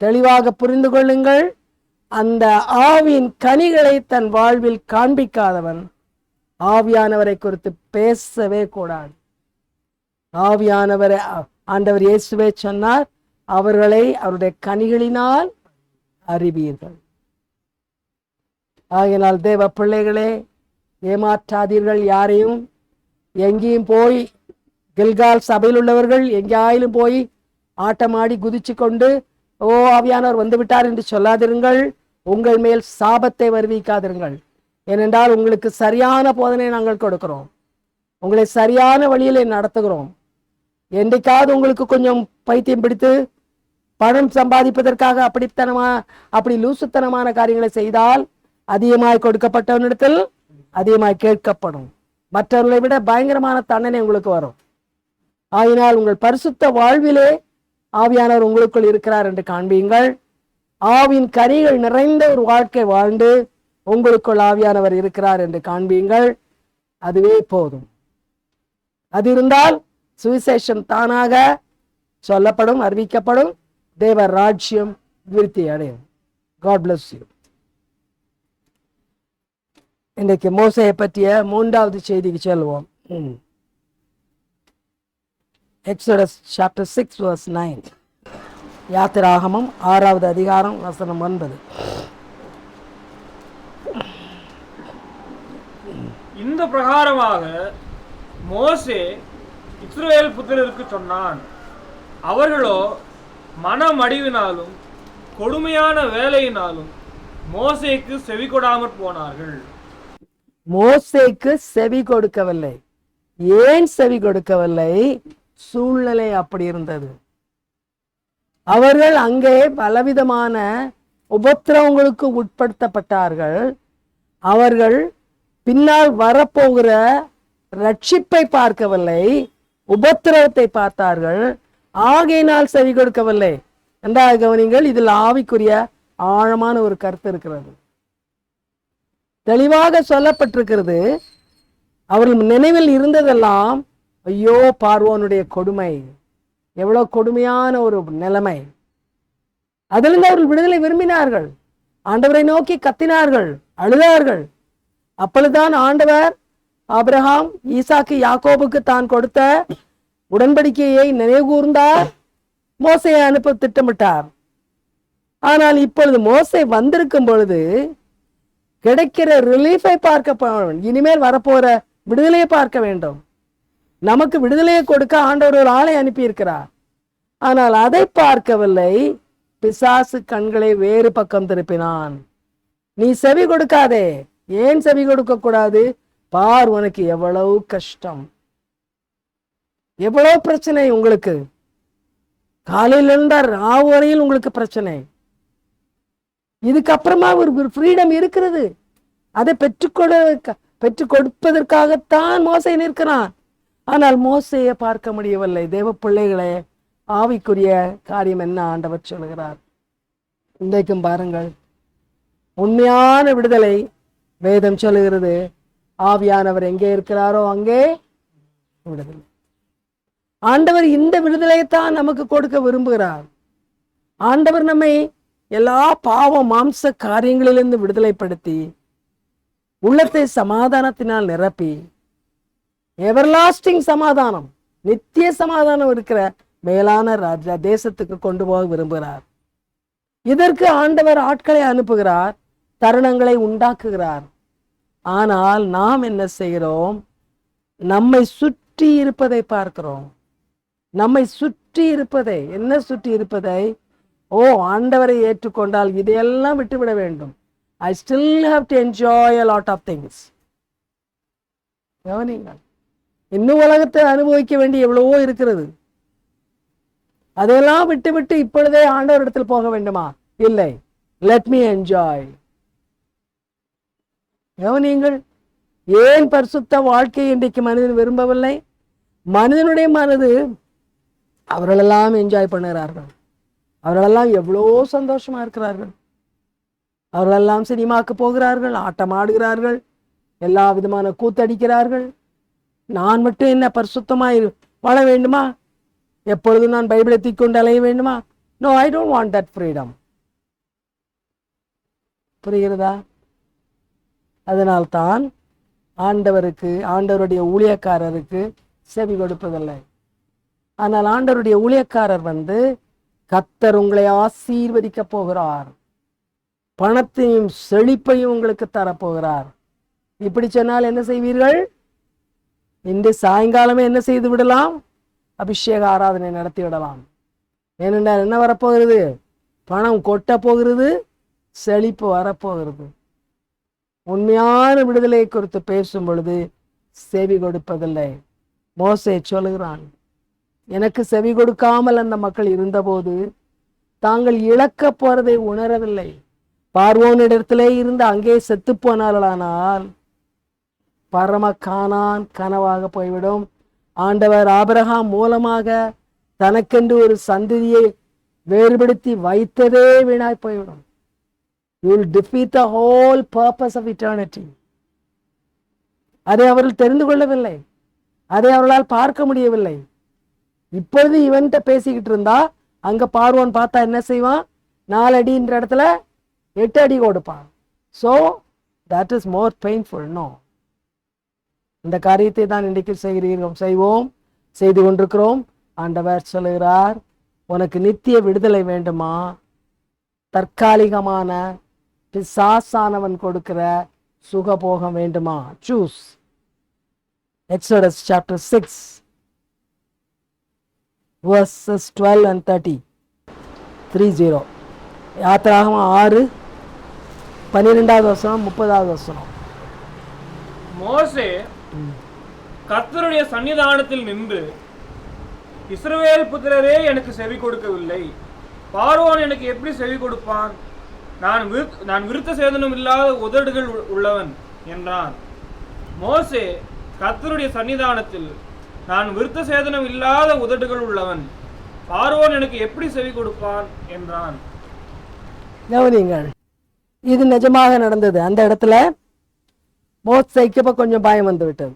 தெளிவாக புரிந்து கொள்ளுங்கள். அந்த ஆவியின் கனிகளை தன் வாழ்வில் காண்பிக்காதவன் ஆவியானவரை குறித்து பேசவே கூடாது. ஆவியானவரை ஆண்டவர் இயேசுவே சொன்னார், அவர்களை அவருடைய கனிகளினால் அறிவீர்கள். ஆகையினால் தேவ பிள்ளைகளே, ஏமாற்றாதீர்கள் யாரையும். எங்கேயும் போய் கில்கால் சபையில் உள்ளவர்கள் எங்கேயாயிலும் போய் ஆட்டமாடி குதிச்சு கொண்டு ஓ ஆவியானவர் வந்து விட்டார் என்று சொல்லாதிருங்கள். உங்கள் மேல் சாபத்தை வருவிக்காதிருங்கள். ஏனென்றால் உங்களுக்கு சரியான போதனை நாங்கள் கொடுக்கிறோம். உங்களை சரியான வழியிலே நடத்துகிறோம். என்றைக்காவது உங்களுக்கு கொஞ்சம் பைத்தியம் பிடித்து பணம் சம்பாதிப்பதற்காக அப்படி லூசுத்தனமான காரியங்களை செய்தால் அதிகமாய் கொடுக்கப்பட்டவனிடத்தில் அதிகமாய் கேட்கப்படும். மற்றவர்களை விட பயங்கரமான தண்டனை உங்களுக்கு வரும். ஆயினால் உங்கள் பரிசுத்த வாழ்விலே ஆவியானவர் உங்களுக்குள் இருக்கிறார் என்று காண்பீங்கள். ஆவின் கனிகள் நிறைந்த ஒரு வாழ்க்கை வாழ்ந்து உங்களுக்குள் ஆவியானவர் இருக்கிறார் என்று காண்பீங்கள். அதுவே போதும். அது இருந்தால் சுவிசேஷம் தானாக சொல்லப்படும், அறிவிக்கப்படும். தேவ ராஜ்யம் விருத்தி அடையும். God bless you. இன்றைக்கு மோசேயை பற்றிய 3வது செய்திக்கு செல்வோம். Exodus chapter 6 verse 9. யாத்திராகமம் 6வது அதிகாரம் வசனம் 9. இந்த பிரகாரமாக மோசே இஸ்ரவேல் புத்திரருக்கு சொன்னான். அவர்களோ மனமடிவினாலும் கொடுமையான வேலையினாலும் மோசேக்கு செவி கொடாமற் போனார்கள். மோசேக்கு செவி கொடுக்கவில்லை. ஏன் செவி கொடுக்கவில்லை? சூழ்நிலை அப்படி இருந்தது. அவர்கள் அங்கே பலவிதமான உபத்திரவங்களுக்கு உட்படுத்தப்பட்டார்கள். அவர்கள் பின்னால் வரப்போகிற ரட்சிப்பை பார்க்கவில்லை, உபத்திரவத்தை பார்த்தார்கள். ஆகையினால் செவி கொடுக்கவில்லை. என்றால் கவனிங்கள், இதில் ஆவிக்குரிய ஆழமான ஒரு கருத்து இருக்கிறது. தெளிவாக சொல்லப்பட்டிருக்கிறது. அவர்கள் நினைவில் இருந்ததெல்லாம் ஐயோ பார்வோனுடைய கொடுமை, எவ்வளவு கொடுமையான ஒரு நிலைமை. அதிலிருந்து அவர்கள் விடுதலை விரும்பினார்கள். ஆண்டவரை நோக்கி கத்தினார்கள், அழுதார்கள். அப்பொழுதுதான் ஆண்டவர் ஆபிரகாம், ஈசாக்கு, யாக்கோபுக்கு தான் கொடுத்த உடன்படிக்கையை நினைவுகூர்ந்தார். மோசையை அனுப்ப திட்டமிட்டார். ஆனால் இப்பொழுது மோசே வந்திருக்கும் பொழுது கிடைக்கிற ரிலீஃபை பார்க்க, இனிமேல் வரப்போற விடுதலையை பார்க்க வேண்டும். நமக்கு விடுதலையை கொடுக்க ஆண்டவர் ஒரு ஆளை அனுப்பி இருக்கிறார். ஆனால் அதை பார்க்கவில்லை. பிசாசு கண்களை வேறு பக்கம் திருப்பினான். நீ செவி கொடுக்காதே. ஏன் செவி கொடுக்க கூடாது? பார், உனக்கு எவ்வளவு கஷ்டம், எவ்வளவு பிரச்சனை. உங்களுக்கு காலையில இருந்தா ராவு வரையில் உங்களுக்கு பிரச்சனை. இதுக்கப்புறமா ஒரு ஃப்ரீடம் இருக்கிறது. அதை பெற்றுக் கொடுப்பதற்காகத்தான் மோசே நிற்கிறான். ஆனால் மோசையை பார்க்க முடியவில்லை. தேவ பிள்ளைகளே, ஆவிக்குரிய காரியம் என்ன ஆண்டவர் சொல்கிறார்? இன்றைக்கும் பாருங்கள், உண்மையான விடுதலை வேதம் சொல்லுகிறது. ஆவியானவர் எங்கே இருக்கிறாரோ அங்கே விடுதலை. ஆண்டவர் இந்த விடுதலையைத்தான் நமக்கு கொடுக்க விரும்புகிறார். ஆண்டவர் நம்மை எல்லா பாவ மாம்ச காரியங்களிலிருந்து விடுதலைப்படுத்தி உள்ளத்தை சமாதானத்தினால் நிரப்பி எவர்லாஸ்டிங் சமாதானம், நித்திய சமாதானம் இருக்கிற மேலான ராஜா தேசத்துக்கு கொண்டு போக விரும்புகிறார். இதற்கு ஆண்டவர் ஆட்களை அனுப்புகிறார், தருணங்களை உண்டாக்குகிறார். ஆனால் நாம் என்ன செய்கிறோம்? நம்மை சுற்றி இருப்பதை பார்க்கிறோம். நம்மை சுற்றி இருப்பதை, என்ன சுற்றி இருப்பதை? ஓ, ஆண்டவரை ஏற்றுக்கொண்டால் இதையெல்லாம் விட்டுவிட வேண்டும். I still have to enjoy a lot of things. கவனிங்கள், இன்னும் உலகத்தை அனுபவிக்க வேண்டிய எவ்வளவோ இருக்கிறது. அதெல்லாம் விட்டு விட்டு இப்பொழுதே ஆண்டவர் இடத்தில் போக வேண்டுமா? இல்லை. Let me enjoy. கவனிங்கள், ஏன் பரிசுத்த வாழ்க்கை இன்றைக்கு மனிதன் விரும்பவில்லை? மனிதனுடைய மனது அவர்களெல்லாம் என்ஜாய் பண்ணுகிறார்கள். அவர்களெல்லாம் எவ்வளோ சந்தோஷமா இருக்கிறார்கள். அவர்களெல்லாம் சினிமாக்கு போகிறார்கள், ஆட்டம் ஆடுகிறார்கள், எல்லா விதமான கூத்தடிக்கிறார்கள். நான் மட்டும் என்ன பரிசுத்தமாய் வாழ வேண்டுமா? எப்பொழுதும் நான் பைபிளை தூக்கிக்கொண்டு அலைய வேண்டுமா? No, I don't want that freedom. புரிகிறதா? அதனால்தான் ஆண்டவருக்கு, ஆண்டவருடைய ஊழியக்காரருக்கு செவி கொடுப்பதில்லை. ஆனால் ஆண்டவருடைய ஊழியக்காரர் கர்த்தர் உங்களை ஆசீர்வதிக்க போகிறார், பணத்தையும் செழிப்பையும் உங்களுக்கு தரப்போகிறார். இப்படி சொன்னால் என்ன செய்வீர்கள்? இன்று சாயங்காலமே என்ன செய்து விடலாம்? அபிஷேக ஆராதனை நடத்தி விடலாம். ஏனென்றால் என்ன வரப்போகிறது? பணம் கொட்ட போகிறது, செழிப்பு வரப்போகிறது. உண்மையான விடுதலை குறித்து பேசும் பொழுது செவி கொடுப்பதில்லை. மோசே சொல்லுகிறான், எனக்கு செவி கொடுக்காமல் அந்த மக்கள் இருந்தபோது தாங்கள் இழக்க போறதை உணரவில்லை. பார்வோனிடத்திலே இருந்து அங்கே செத்து போனார்களானால் பரம கானான் கனவாக போய்விடும். ஆண்டவர் ஆபிரகாம் மூலமாக தனக்கென்று ஒரு சந்ததியை வேறுபடுத்தி வைத்ததே வீணாய் போய்விடும். You will defeat the whole purpose of eternity. அதை அவர்கள் தெரிந்து கொள்ளவில்லை, அதை அவர்களால் பார்க்க முடியவில்லை. இப்பொழுது இவன்கிட்ட பேசிக்கிட்டு இருந்தா அங்க பார்வோன் பார்த்தா என்ன செய்வான்? 4 அடின்ற இடத்துல 8 அடி கொடுப்பான். So that is more painful. No, இந்த காரியத்தை தான் இன்றைக்கு செய்வோம், செய்து கொண்டிருக்கிறோம். ஆண்டவர் சொல்லுகிறார், உனக்கு நித்திய விடுதலை வேண்டுமா? தற்காலிகமான பிசாசானவன் கொடுக்கிற சுகபோகம் வேண்டுமா? Choose. Exodus chapter 6 verses 12 and 30. 30. யாத்திராகமம் 6 12வது வசனம் 30வது வசனம். மோசே கர்த்தருடைய சன்னிதானத்தில் நின்று, இஸ்ரவேல் புத்திரரே எனக்கு செவி கொடுக்கவில்லை, பார்வோன் எனக்கு எப்படி செவி கொடுப்பான்? நான் விருத்த சேதனம் இல்லாத உதடுகள் உள்ளவன் என்றான். மோசே கர்த்தருடைய சன்னிதானத்தில், நான் விருத்த சேதனம் இல்லாத உதடுகள் உள்ளவன், பார்வோன் எனக்கு எப்படி செவி கொடுப்பான் என்றான். கவனிங்கள், இது நிஜமாக நடந்தது. அந்த இடத்துல மோசேக்கு கொஞ்சம் பயம் வந்து விட்டது.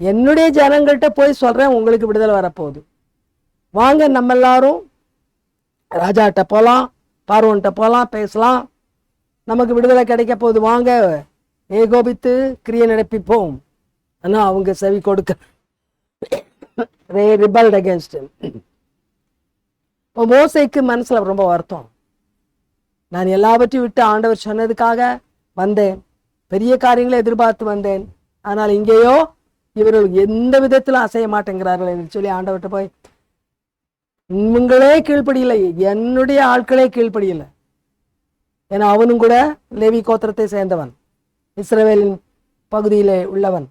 என்னுடைய ஜனங்கள்கிட்ட போய் சொல்றேன், உங்களுக்கு விடுதலை வரப்போகுது, வாங்க நம்ம எல்லாரும் ராஜாட்ட போகலாம், பார்வோன்கிட்ட போகலாம், பேசலாம், நமக்கு விடுதலை கிடைக்க போகுது, வாங்க ஏகோபித்து கிரியை நடப்பிப்போம். ஆனால் அவங்க செவி கொடுக்க rebelled against him. இப்போ மோசேக்கு மனசுல ரொம்ப வருத்தம். நான் எல்லாவற்றையும் விட்டு ஆண்டவர் சொன்னதுக்காக வந்தேன், பெரிய காரியங்களை எதிர்பார்த்து வந்தேன், ஆனால் இங்கேயோ இவர்கள் எந்த விதத்திலும் அசைய மாட்டேங்கிறார்கள் என்று சொல்லி ஆண்டவர்கிட்ட போய், உங்களே கீழ்ப்படியில்லை, என்னுடைய ஆட்களே கீழ்ப்படியில்லை. ஏன்னா அவனும் கூட லேவி கோத்திரத்தை சேர்ந்தவன், இஸ்ரவேலின் பகுதியிலே உள்ளவன்.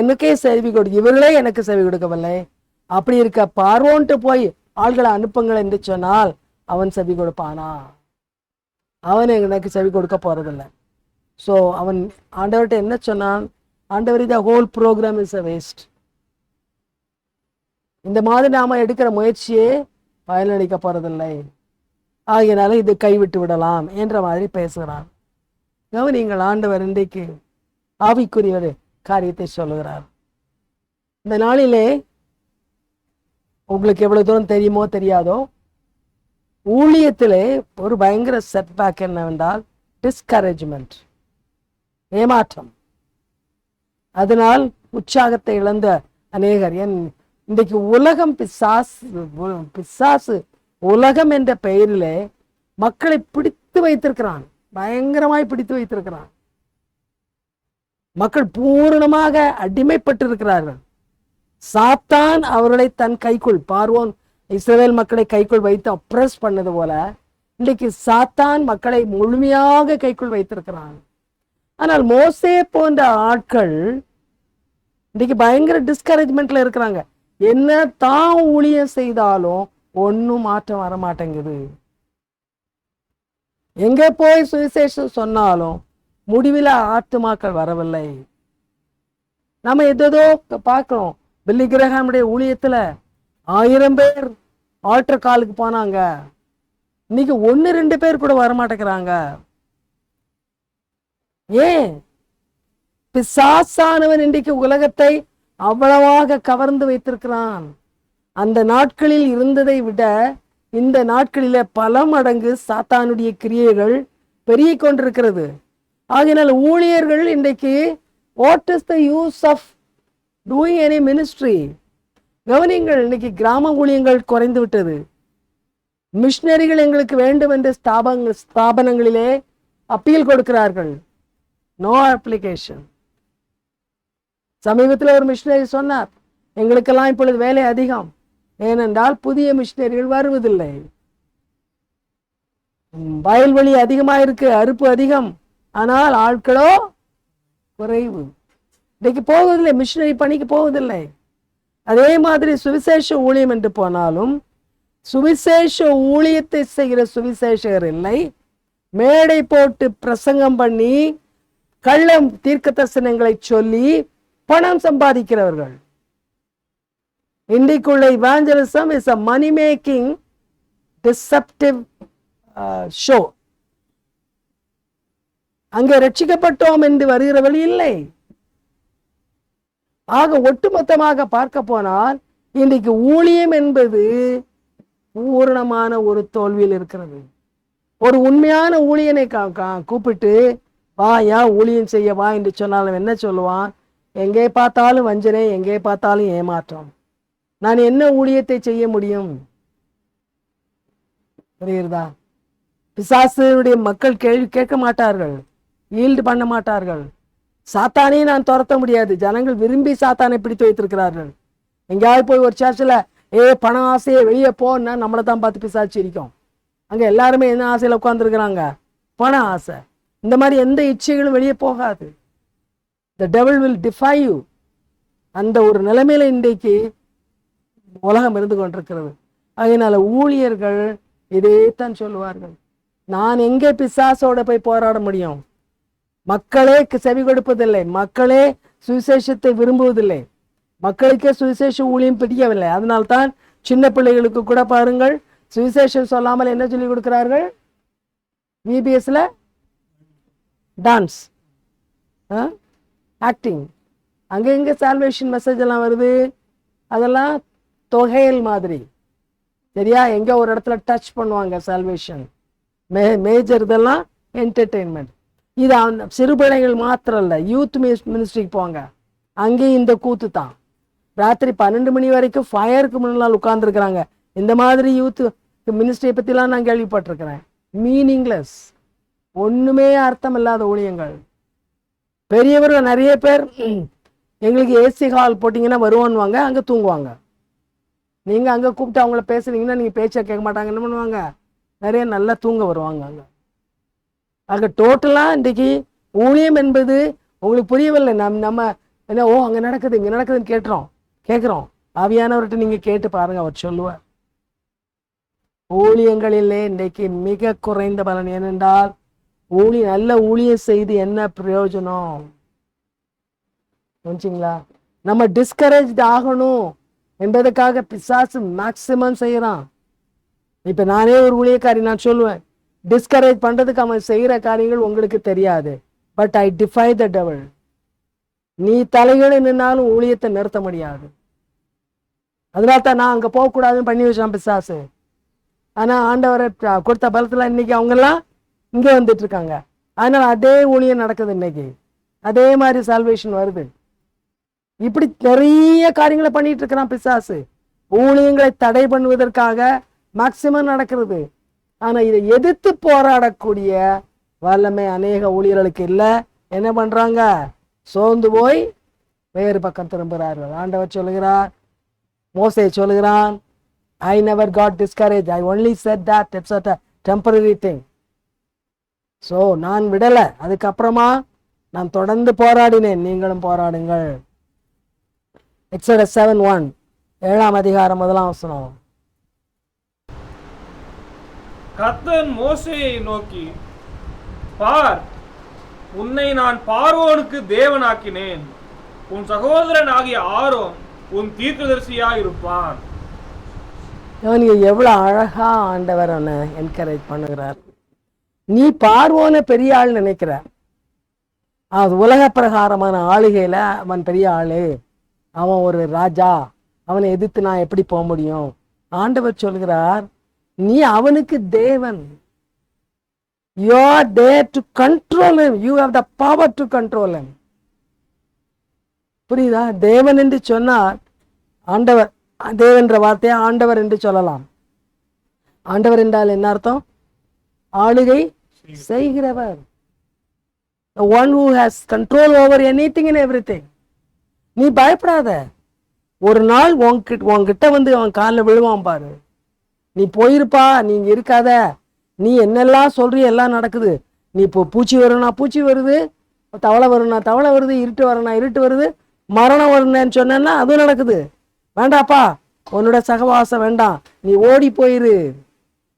எனக்கே செவி கொடு, இவர்களே எனக்கு செவி கொடுக்கவில்லை. அப்படி இருக்க பார்வோன்ட்டு போய் ஆள்களை அனுப்புங்கள் என்று சொன்னால் அவன் செவி கொடுப்பானா? அவன் எனக்கு செவி கொடுக்க போறதில்லை. ஸோ அவன் ஆண்டவர்கிட்ட என்ன சொன்னான்? ஆண்டவர், இந்த whole programme is a waste. இந்த மாதிரி நாம எடுக்கிற முயற்சியே பயனளிக்க போறதில்லை, ஆகியனால இது கைவிட்டு விடலாம் என்ற மாதிரி பேசுகிறான். கவனிங்கள், ஆண்டவர் இன்றைக்கு ஆவிக்குரிய காரியத்தை சொல்லுகிறார். இந்த நாளிலே உங்களுக்கு எவ்வளவு தூரம் தெரியுமோ தெரியாதோ, ஊழியத்திலே ஒரு பயங்கர செட்பேக் என்னவென்றால் டிஸ்கரேஜ்மெண்ட், ஏமாற்றம். அதனால் உற்சாகத்தை இழந்த அநேகர். இன்றைக்கு உலகம் பிசாசு உலகம் என்ற பெயரிலே மக்களை பிடித்து வைத்திருக்கிறான், பயங்கரமாய் பிடித்து வைத்திருக்கிறான். மக்கள் பூரணமாக அடிமைப்பட்டிருக்கிறார்கள். சாத்தான் அவர்களை தன் கைக்குள், பார்வோன் இஸ்ரவேல் மக்களை கைக்குள் வைத்து அப்ரஸ் பண்ணது போல இன்றைக்கு சாத்தான் மக்களை முழுமையாக கைக்குள் வைத்திருக்கிறான். ஆனால் மோசே போன்ற ஆட்கள் இன்னைக்கு பயங்கர டிஸ்கரேஜ்மெண்ட்ல இருக்கிறாங்க. என்ன தான் ஊழியம் செய்தாலும் ஒன்னும் மாற்றம் வர மாட்டேங்குது. எங்க போய் சுவிசேஷம் சொன்னாலும் முடிவில் ஆத்துமாக்கள் வரவில்லை. நம்ம எதோ பார்க்கிறோம். பில்லி கிரஹாமுடைய ஊழியத்துல 1000 பேர் ஆல்டர் காலுக்கு போனாங்க. இன்னைக்கு 1-2 பேர் கூட வரமாட்டேங்கிறாங்க. ஏன்? பிசாசானவன் இன்றைக்கு உலகத்தை அவ்வளவாக கவர்ந்து வைத்திருக்கிறான். அந்த நாட்களில் இருந்ததை விட இந்த நாட்களில பல மடங்கு சாத்தானுடைய கிரியைகள் பெருகி கொண்டிருக்கிறது. ஆகையினால் ஊழியர்கள் இன்றைக்கு what is the use of doing any ministry? கவனிங்கள், இன்னைக்கு கிராம ஊழியங்கள் குறைந்து விட்டது. மிஷினரிகள் எங்களுக்கு வேண்டும் என்று ஸ்தாபனங்களிலே அப்பீல் கொடுக்கிறார்கள். No application. சமீபத்தில் ஒரு மிஷினரி சொன்னார், எங்களுக்கெல்லாம் இப்பொழுது வேலை அதிகம், ஏனென்றால் புதிய மிஷினரிகள் வருவதில்லை. வயல்வெளி அதிகமாக இருக்கு, அறுப்பு அதிகம், ஆனால் ஆட்களோ குறைவு. இன்னைக்கு போவதில்லை, மிஷினரி பணிக்கு போவதில்லை. அதே மாதிரி சுவிசேஷ ஊழியம் என்று போனாலும் சுவிசேஷ ஊழியத்தை செய்கிற சுவிசேஷகர் இல்லை. மேடை போட்டு பிரசங்கம் பண்ணி கள்ளம் தீர்க்க தரிசனங்களை சொல்லி பணம் சம்பாதிக்கிறவர்கள். இன்றைக்குள்ள evangelism is a money making deceptive show. அங்கே ரட்சிக்கப்பட்டோம் என்று வருகிற வழி இல்லை. ஆக ஒட்டுமொத்தமாக பார்க்க போனால் இன்றைக்கு ஊழியம் என்பது பூரணமான ஒரு தோல்வியில் இருக்கிறது. ஒரு உண்மையான ஊழியனை கூப்பிட்டு வா, ஊழியம் செய்ய வா என்று சொன்னாலும் என்ன சொல்லுவான்? எங்கே பார்த்தாலும் வஞ்சனை, எங்கே பார்த்தாலும் ஏமாற்றம். நான் என்ன ஊழியத்தை செய்ய முடியும்? புரியுறதா? பிசாசுடைய மக்கள் கேள்வி கேட்க மாட்டார்கள், ஈல்டு பண்ண மாட்டார்கள். சாத்தானே நான் துரத்த முடியாது. ஜனங்கள் விரும்பி சாத்தானை பிடித்து வைத்திருக்கிறார்கள். எங்கேயாவது போய் ஒரு சர்ச்சில் பணம் ஆசையை வெளியே போன்னா நம்மளை தான் பார்த்து பிசாச்சு இருக்கும். அங்கே எல்லாருமே என்ன ஆசையில் உட்காந்துருக்குறாங்க? பண ஆசை. இந்த மாதிரி எந்த இச்சைகளும் வெளியே போகாது. The devil will defy you. அந்த ஒரு நிலைமையில இன்றைக்கு உலகம் இருந்து கொண்டிருக்கிறது. அதனால ஊழியர்கள் இதைத்தான் சொல்லுவார்கள், நான் எங்கே பிசாசோட போய் போராட முடியும்? மக்களே செவி கொடுப்பதில்லை, மக்களே சுவிசேஷத்தை விரும்புவதில்லை, மக்களுக்கே சுவிசேஷ ஊழியம் பிடிக்கவில்லை. அதனால்தான் சின்ன பிள்ளைகளுக்கு கூட பாருங்கள், சுவிசேஷம் சொல்லாமல் என்ன சொல்லி கொடுக்கிறார்கள்? விபிஎஸ்ல டான்ஸ், ஆக்டிங், அங்கே இங்கே சால்வேஷன் மெசேஜ் எல்லாம் வருது. அதெல்லாம் தொகையல் மாதிரி, சரியா? எங்க ஒரு இடத்துல டச் பண்ணுவாங்க சால்வேஷன், மேஜர் இதெல்லாம் என்டர்டெயின்மெண்ட். இது சிறு பிள்ளைகள் மாத்திரம் இல்லை, யூத் மினிஸ்ட்ரிக்கு போங்க, அங்கேயும் இந்த கூத்து தான். ராத்திரி 12 மணி வரைக்கும் ஃபயருக்கு முன்னால் உட்கார்ந்துருக்குறாங்க. இந்த மாதிரி யூத் மினிஸ்ட்ரியை பற்றிலாம் நான் கேள்விப்பட்டிருக்கிறேன். மீனிங்லெஸ், ஒன்றுமே அர்த்தம் இல்லாத ஊழியங்கள். பெரியவர்கள் நிறைய பேர் எங்களுக்கு ஏசி ஹால் போட்டிங்கன்னா வருவான்வாங்க, அங்கே தூங்குவாங்க. நீங்கள் அங்கே கூப்பிட்டு அவங்கள பேசுனீங்கன்னா நீங்கள் பேச்சை கேட்க மாட்டாங்க. என்ன பண்ணுவாங்க? நிறைய நல்லா தூங்க வருவாங்க அங்கே. ஆக டோட்டலாக இன்றைக்கி ஊழியம் என்பது உங்களுக்கு புரியவில்லை. நம்ம என்ன அங்கே நடக்குது இங்கே நடக்குதுன்னு கேட்குறோம். ஆவியானவர்கிட்ட நீங்கள் கேட்டு பாருங்கள், அவர் சொல்லுவார். ஊழியங்களிலே இன்றைக்கு மிக குறைந்த பலன். ஏனென்றால் நல்ல ஊழியம் செய்து என்ன பிரயோஜனம்? புரிஞ்சுங்களா? நம்ம டிஸ்கரேஜ் ஆகணும் என்பதற்காக பிசாசு மேக்சிமம் செய்யறான். இப்ப நானே ஒரு ஊழியக்காரி, நான் சொல்லுவேன், டிஸ்கரேஜ் பண்றதுக்கு அவன் செய்யற காரியங்கள் உங்களுக்கு தெரியாது. But I DeFi the devil. நீ தலைகளை நின்னாலும் ஊழியத்தை நிறுத்த முடியாது. அதனால தான் நான் அங்கே போகக்கூடாதுன்னு பண்ணி வச்சான் பிசாசு. ஆனால் ஆண்டவரை கொடுத்த பலத்தில் இன்னைக்கு அவங்கெல்லாம் இங்கே வந்துட்டு இருக்காங்க. அதனால் அதே ஊழியம் நடக்குது இன்னைக்கு. அதே மாதிரி சால்வேஷன் வருது. இப்படி நிறைய காரியங்களை பண்ணிட்டு இருக்கிறான் பிசாசு. ஊழியங்களை தடை பண்ணுவதற்காக மேக்சிமம் நடக்கிறது. ஆனால் இதை எதிர்த்து போராடக்கூடிய வல்லமை அநேக ஊழியர்களுக்கு இல்லை. என்ன பண்றாங்க? சோர்ந்து போய் வேறு பக்கம் திரும்புகிறார்கள். ஆண்டவர் சொல்லுகிறார், மோசே சொல்லுகிறான், I never got discouraged. I only said that it's a temporary thing. So நான் விடலை. அதுக்கப்புறமா நான் தொடர்ந்து போராடினேன், நீங்களும் போராடுங்கள். எக்ஸோடஸ் 7:1 7ஆம் அதிகாரம் 1ஆம் வசனம். கர்த்தர் மோசேயை நோக்கி, பார், உன்னை நான் பார்வோனுக்கு தேவனாக்கினேன், உன் சகோதரன் ஆகிய ஆரோன் உன் தீர்க்கதரிசியாய் இருப்பான். இவனுக்கு எவ்வளவு அழகா ஆண்டவர் அவனை என்கரேஜ் பண்ணுகிறார். நீ பார்வோனை பெரிய ஆள் நினைக்கிற, அது உலக பிரகாரமான ஆளுகையில அவன் பெரிய ஆளு, அவன் ஒரு ராஜா, அவனை எதிர்த்து நான் எப்படி போக முடியும்? ஆண்டவர் சொல்கிறார், நீ அவனுக்கு தேவன். You are there to control him. You have the power to control him. புரியுதா? தேவன் என்று சொன்னார். ஆண்டவர், தேவன்ற வார்த்தையை ஆண்டவர் என்று சொல்லலாம். ஆண்டவர் என்றால் என்ன அர்த்தம்? ஆளுகை செய்கிறவர். The one who has control over anything and everything. நீ பயப்படாத. ஒரு நாள் உன்கிட்ட வந்து அவன் காலில் விழுவான் பாரு. நீ போயிருப்பா, நீங்க இருக்காத, நீ என்னெல்லாம் சொல்றிய எல்லாம் நடக்குது. நீ இப்போ பூச்சி வரும்னா பூச்சி வருது, தவளை வரும்னா தவளை வருது, இருட்டு வரனா இருட்டு வருது, மரணம் வரும்னு சொன்னா அதுவும் நடக்குது. வேண்டாப்பா, உன்னோட சகவாசம் வேண்டாம், நீ ஓடி போயிரு,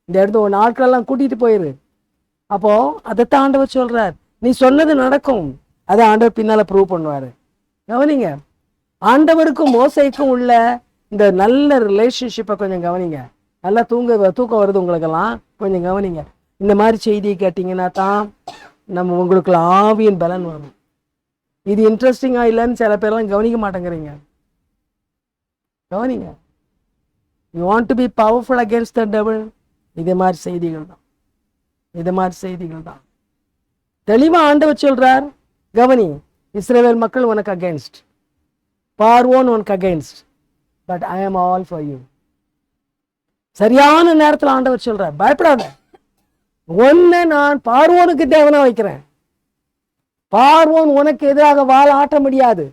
இந்த இடத்துல உன் ஆட்களெல்லாம் கூட்டிட்டு போயிரு. அப்போ அதைத்தான் ஆண்டவர் சொல்றார், நீ சொன்னது நடக்கும். அதை ஆண்டவர் பின்னால ப்ரூவ் பண்ணுவாரு. கவனிங்க, ஆண்டவருக்கும் மோசைக்கும் உள்ள இந்த நல்ல ரிலேஷன்ஷிப்பை கொஞ்சம் கவனிங்க. நல்லா தூக்கம் வருது உங்களுக்கெல்லாம், கொஞ்சம் கவனிங்க. இந்த மாதிரி செய்தியை கேட்டிங்கன்னா தான் நம்ம உங்களுக்குள்ள ஆவியின் பலன் வரும். இது இன்ட்ரெஸ்டிங்கா இல்லைன்னு சில பேர்லாம் கவனிக்க மாட்டேங்கிறீங்க. கவனிங்க. You want to be powerful against the devil. இதே மாதிரி செய்திகள் தான், இது மாதிரி செய்திகள் தான். தெளிவா ஆண்டவர் சொல்றார், கவனி, இஸ்ரவேல் மக்கள் உனக்கு அகேன்ஸ்ட், பார்வோன் உனக்கு அகேன்ஸ்ட், பட் ஐ ஆம் ஆல் ஃபார் யூ. சரியான நேரத்தில் ஆண்டவர் சொல்றார், பயப்படாத, ஒன்னை நான் பார்வோனுக்கு தேவனா வைக்கிறேன். பார்வோன் உனக்கு எதிராக வாழ ஆட்ட முடியாது,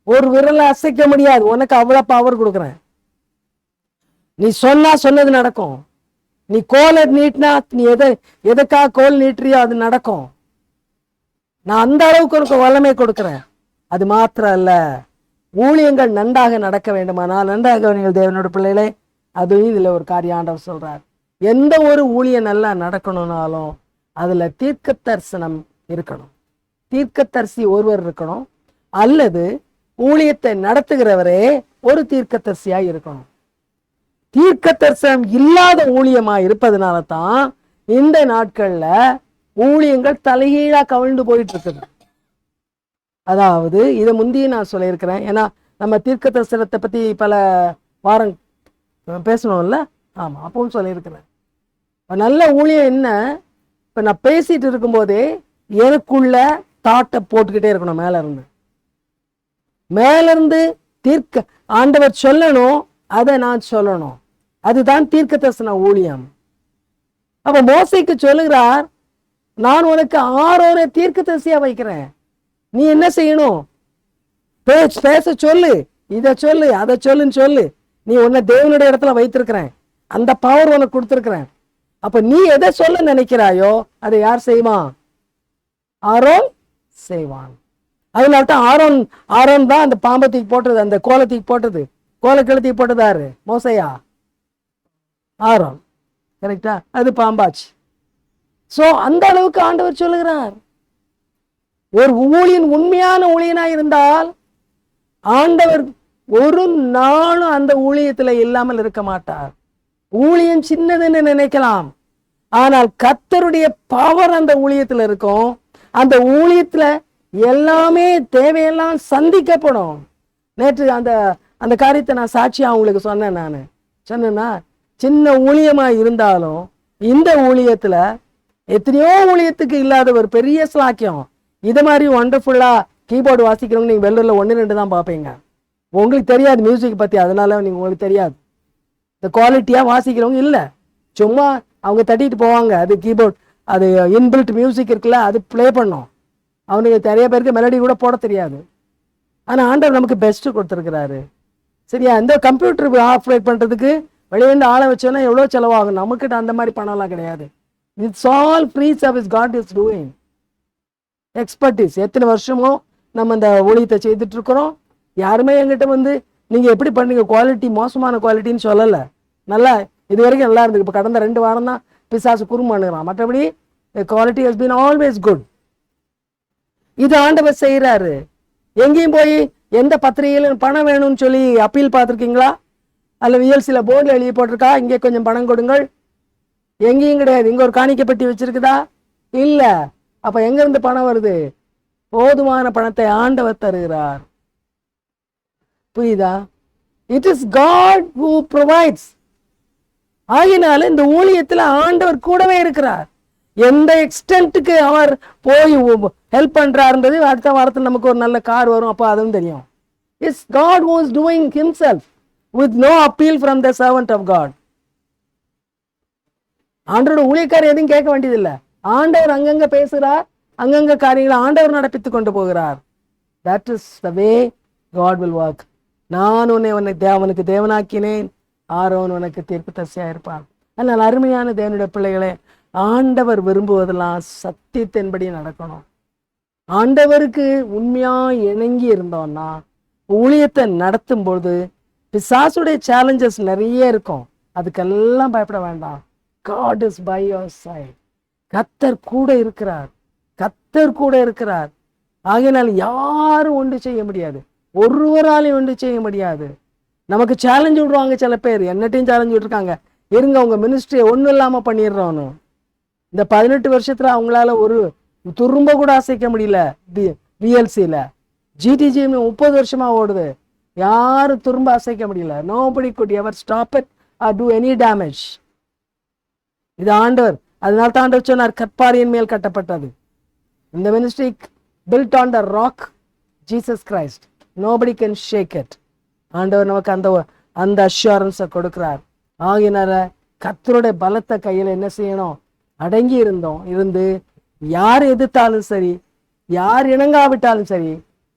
ஒரு விரலை அசைக்க முடியாது. உனக்கு அவ்வளவு பவர் கொடுக்குறேன். நீ சொன்னா சொன்னது நடக்கும். நீ கோலை நீட்டினா, நீ எதுக்காக கோல் நீட்டுறியோ அது நடக்கும். நான் அந்த அளவுக்கு உனக்கு வல்லமை கொடுக்குறேன். அது மாத்திரம் அல்ல, ஊழியங்கள் நன்றாக நடக்க வேண்டுமானால், நன்றாக நீங்கள் தேவனோட பிள்ளைகளே, அதுவும் இதுல ஒரு காரியம் ஆண்டவர் சொல்றார். எந்த ஒரு ஊழியம் நல்லா நடக்கணும்னாலும் அதுல தீர்க்க தரிசனம் இருக்கணும். தீர்க்கதரிசி ஒருவர் இருக்கணும், அல்லது ஊழியத்தை நடத்துகிறவரே ஒரு தீர்க்கதரிசியாய் இருக்கணும். தீர்க்க தரிசனம் இல்லாத ஊழியமா இருப்பதனால தான் இந்த நாட்கள்ல ஊழியங்கள் தலைகீழா கவிழ்ந்து போயிட்டு இருக்குது. அதாவது இதை முந்தைய நான் சொல்லியிருக்கிறேன். ஏன்னா நம்ம தீர்க்க தரிசனத்தை பத்தி பல வாரம் பேசணும்ல. ஆமா, அப்பவும் சொல்லியிருக்கிறேன். நல்ல ஊழியம் என்ன, இப்ப நான் பேசிட்டு இருக்கும் போதே எனக்குள்ள தாட்டை போட்டுக்கிட்டே இருக்கணும். மேல இருந்து தீர்க்க ஆண்டவர் சொல்லணும், அதை நான் சொல்லணும். அதுதான் தீர்க்க தரிசன ஊழியம். அப்ப மோசேக்கு சொல்லுகிறார், நான் உனக்கு ஆரோனை தீர்க்க தரிசியா வைக்கிறேன். நீ என்ன செய்யணும்? பேச சொல்லு, இதை சொல்லு, அதை சொல்லுன்னு சொல்லு. நீ உன்னை தேவனுடைய இடத்துல வைத்திருக்கிறேன், அந்த பவர் உனக்கு கொடுத்திருக்கிறேன். அப்ப நீ எதை சொல்ல நினைக்கிறாயோ அதை யார் செய்வான்? ஆரோன் செய்வான். அதனால்தான் ஆரோன் தான் அந்த பாம்பத்துக்கு போட்டது, அந்த கோலத்துக்கு போட்டது. கோலை கழுத்துக்கு போட்டது யாரு? மோசையா? ஆரோன். கரெக்டா? அது பாம்பாச்சு. சோ அந்த அளவுக்கு ஆண்டவர் சொல்லுகிறார். ஒரு ஊழியன் உண்மையான ஊழியனா இருந்தால் ஆண்டவர் ஒரு நாளும் அந்த ஊழியத்துல இல்லாமல் இருக்க மாட்டார். ஊழியம் சின்னதுன்னு நினைக்கலாம், ஆனால் கர்த்தருடைய பவர் அந்த ஊழியத்துல இருக்கும். அந்த ஊழியத்துல எல்லாமே தேவையெல்லாம் சந்திக்கப்படும். நேற்று அந்த அந்த காரியத்தை நான் சாட்சியாக அவங்களுக்கு சொன்னேன். நான் சொன்னேன்னா, சின்ன ஊழியமாக இருந்தாலும் இந்த ஊழியத்தில் எத்தனையோ ஊழியத்துக்கு இல்லாத ஒரு பெரிய ஸ்லாக்கியம். இது மாதிரி ஒண்டர்ஃபுல்லாக கீபோர்டு வாசிக்கிறவங்க நீங்கள் வெள்ளூரில் 1-2 தான் பார்ப்பீங்க. உங்களுக்கு தெரியாது மியூசிக் பற்றி, அதனால உங்களுக்கு தெரியாது. இந்த குவாலிட்டியாக வாசிக்கிறவங்க இல்லை, சும்மா அவங்க தட்டிட்டு போவாங்க. அது கீபோர்ட், அது இன்பில்ட் மியூசிக் இருக்குல்ல, அது ப்ளே பண்ணோம். அவனுக்கு நிறைய பேருக்கு மெலடி கூட போட தெரியாது. ஆனால் ஆண்டவர் நமக்கு பெஸ்ட்டு கொடுத்துருக்கிறாரு. சரியா? இந்த கம்ப்யூட்டர் ஆப்ரேட் பண்ணுறதுக்கு வெளியேண்டு ஆளை வச்சோன்னா எவ்வளோ செலவாகும். நமக்கிட்ட அந்த மாதிரி பணம்லாம் கிடையாது. It's all free service God is doing. Expertise எத்தனை வருஷமோ நம்ம இந்த ஊழியத்தை செய்துட்ருக்குறோம். யாருமே என்கிட்ட வந்து நீங்கள் எப்படி பண்ணீங்க, குவாலிட்டி மோசமான குவாலிட்டின்னு சொல்லலை. நல்லா இது வரைக்கும் நல்லா இருந்தது. இப்போ கடந்த 2 வாரம் தான் பிசாசு குறுமானுகிறான். மற்றபடி quality has been always good. இது ஆண்டவர் செய்கிறாரு. எங்கேயும் போய் எந்த பத்திரிகையிலும் பணம் வேணும்னு சொல்லி அப்பீல் பார்த்துருக்கீங்களா? அல்ல விஎல்சியில் போர்டில் எழுதி போட்டிருக்கா, இங்கே கொஞ்சம் பணம் கொடுங்கள்? எங்கேயும் கிடையாது. இங்கே ஒரு காணிக்கை பெட்டி வச்சிருக்குதா? இல்லை. அப்போ எங்கேருந்து பணம் வருது? போதுமான பணத்தை ஆண்டவர் தருகிறார். புரியுதா? It is God who provides. ஆகினால இந்த ஊழியத்தில் ஆண்டவர் கூடவே இருக்கிறார். எந்த எக்ஸ்டென்ட்டுக்கு அவர் போய் ஹெல்ப் பண்றாருன்றது அடுத்த வாரத்தில் நமக்கு ஒரு நல்ல கார் வரும், அப்போ அதுவும் தெரியும். It's God who is doing himself with no appeal from the servant of God. ஆண்டவரோட ஊழியக்காரர் எதுவும் கேட்க வேண்டியதில்லை. ஆண்டவர் அங்கங்க பேசுகிறார், அங்கங்க காரியங்களை ஆண்டவர் நடப்பித்து கொண்டு போகிறார். That is the way God will work. நான் உன்னை அவனுக்கு தேவனாக்கினேன், ஆரோன் உனக்கு தீர்ப்பு தரிசியா இருப்பான். அதனால் அருமையான தேவனுடைய பிள்ளைகளே, ஆண்டவர் விரும்புவதெல்லாம் சத்தியத்தின்படி நடக்கணும். ஆண்டவருக்கு உண்மையா இணங்கி இருந்தோம்னா ஊழியத்தை நடத்தும் பொழுது பிசாசுடைய சேலஞ்சஸ் நிறைய இருக்கும். அதுக்கெல்லாம் பயப்பட வேண்டாம். God is by your side. கர்த்தர் கூட இருக்கிறார், கர்த்தர் கூட இருக்கிறார். ஆகையினால் யாரும் ஒன்று செய்ய முடியாது, ஒருவராலையும் ஒன்று செய்ய முடியாது. நமக்கு சேலஞ்சு விடுவாங்க சில பேர், என்னட்டையும் சேலஞ்சு விட்டுருக்காங்க, இருங்க உங்க மினிஸ்ட்ரியை ஒன்றும் இல்லாமல் பண்ணிடுறோன்னு. இந்த 18 வருஷத்துல அவங்களால ஒரு துரும்ப கூட அசைக்க முடியல. விஎல்சியில் ஜிடிஜி 30 வருஷமா ஓடுது, யாரும் துரும்ப அசைக்க முடியல. nobody could ever stop it or do any damage. இது ஆண்டவர், அதனால தான் ஆண்டவர் சொன்னார் கற்பாரியின் மேல் கட்டப்பட்டது. இந்த ministry built on the rock Jesus Christ. nobody can shake it. ஆண்டவர் நமக்கு அந்த அஷ்யூரன்ஸை கொடுக்கிறார். ஆகினால கர்த்தருடைய பலத்த கையில் என்ன செய்யணும்? அடங்கி இருந்து யார் எதிர்த்தாலும் சரி, யார் இணங்காவிட்டாலும் சரி,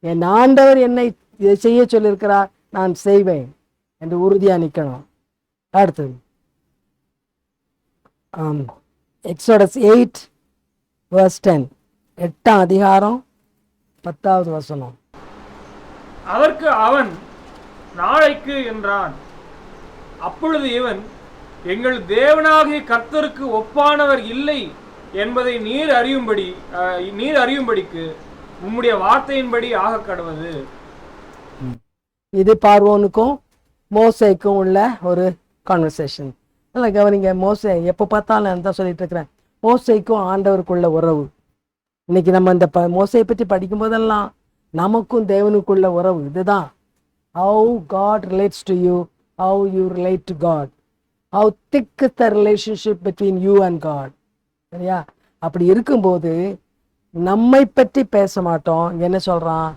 என் ஆண்டவர் என்னை இதை செய்ய சொல்லியிருக்கிறார், நான் செய்வேன் என்று உறுதியா நிற்கணும். அடுத்தது எக்ஸோடஸ் 8:10, 8ஆம் அதிகாரம் 10வது வசனம். அதற்கு அவன் நாளைக்கு என்றான். அப்பொழுது இவன், எங்கள் தேவனாகிய கர்த்தருக்கு ஒப்பானவர் இல்லை என்பதை நீர் அறியும்படிக்கு உம்முடைய வார்த்தையின்படி ஆக கடவது. இது பார்வோனுக்கும் மோசேக்கும் உள்ள ஒரு கான்வர்சேஷன். நல்லா கவனிங்க. மோசே எப்போ பார்த்தாலும் நான் தான் சொல்லிட்டு இருக்கிறேன், மோசேக்கும் ஆண்டவருக்குள்ள உறவு. இன்னைக்கு நம்ம இந்த மோசையை பற்றி படிக்கும் போதெல்லாம் நமக்கும் தேவனுக்குள்ள உறவு இதுதான். How God relates to you, how you relate to God, how thick is the relationship between you and God. சரியா? அப்படி இருக்கும்போது நம்மை பற்றி பேச மாட்டோம். என்ன சொல்றான்?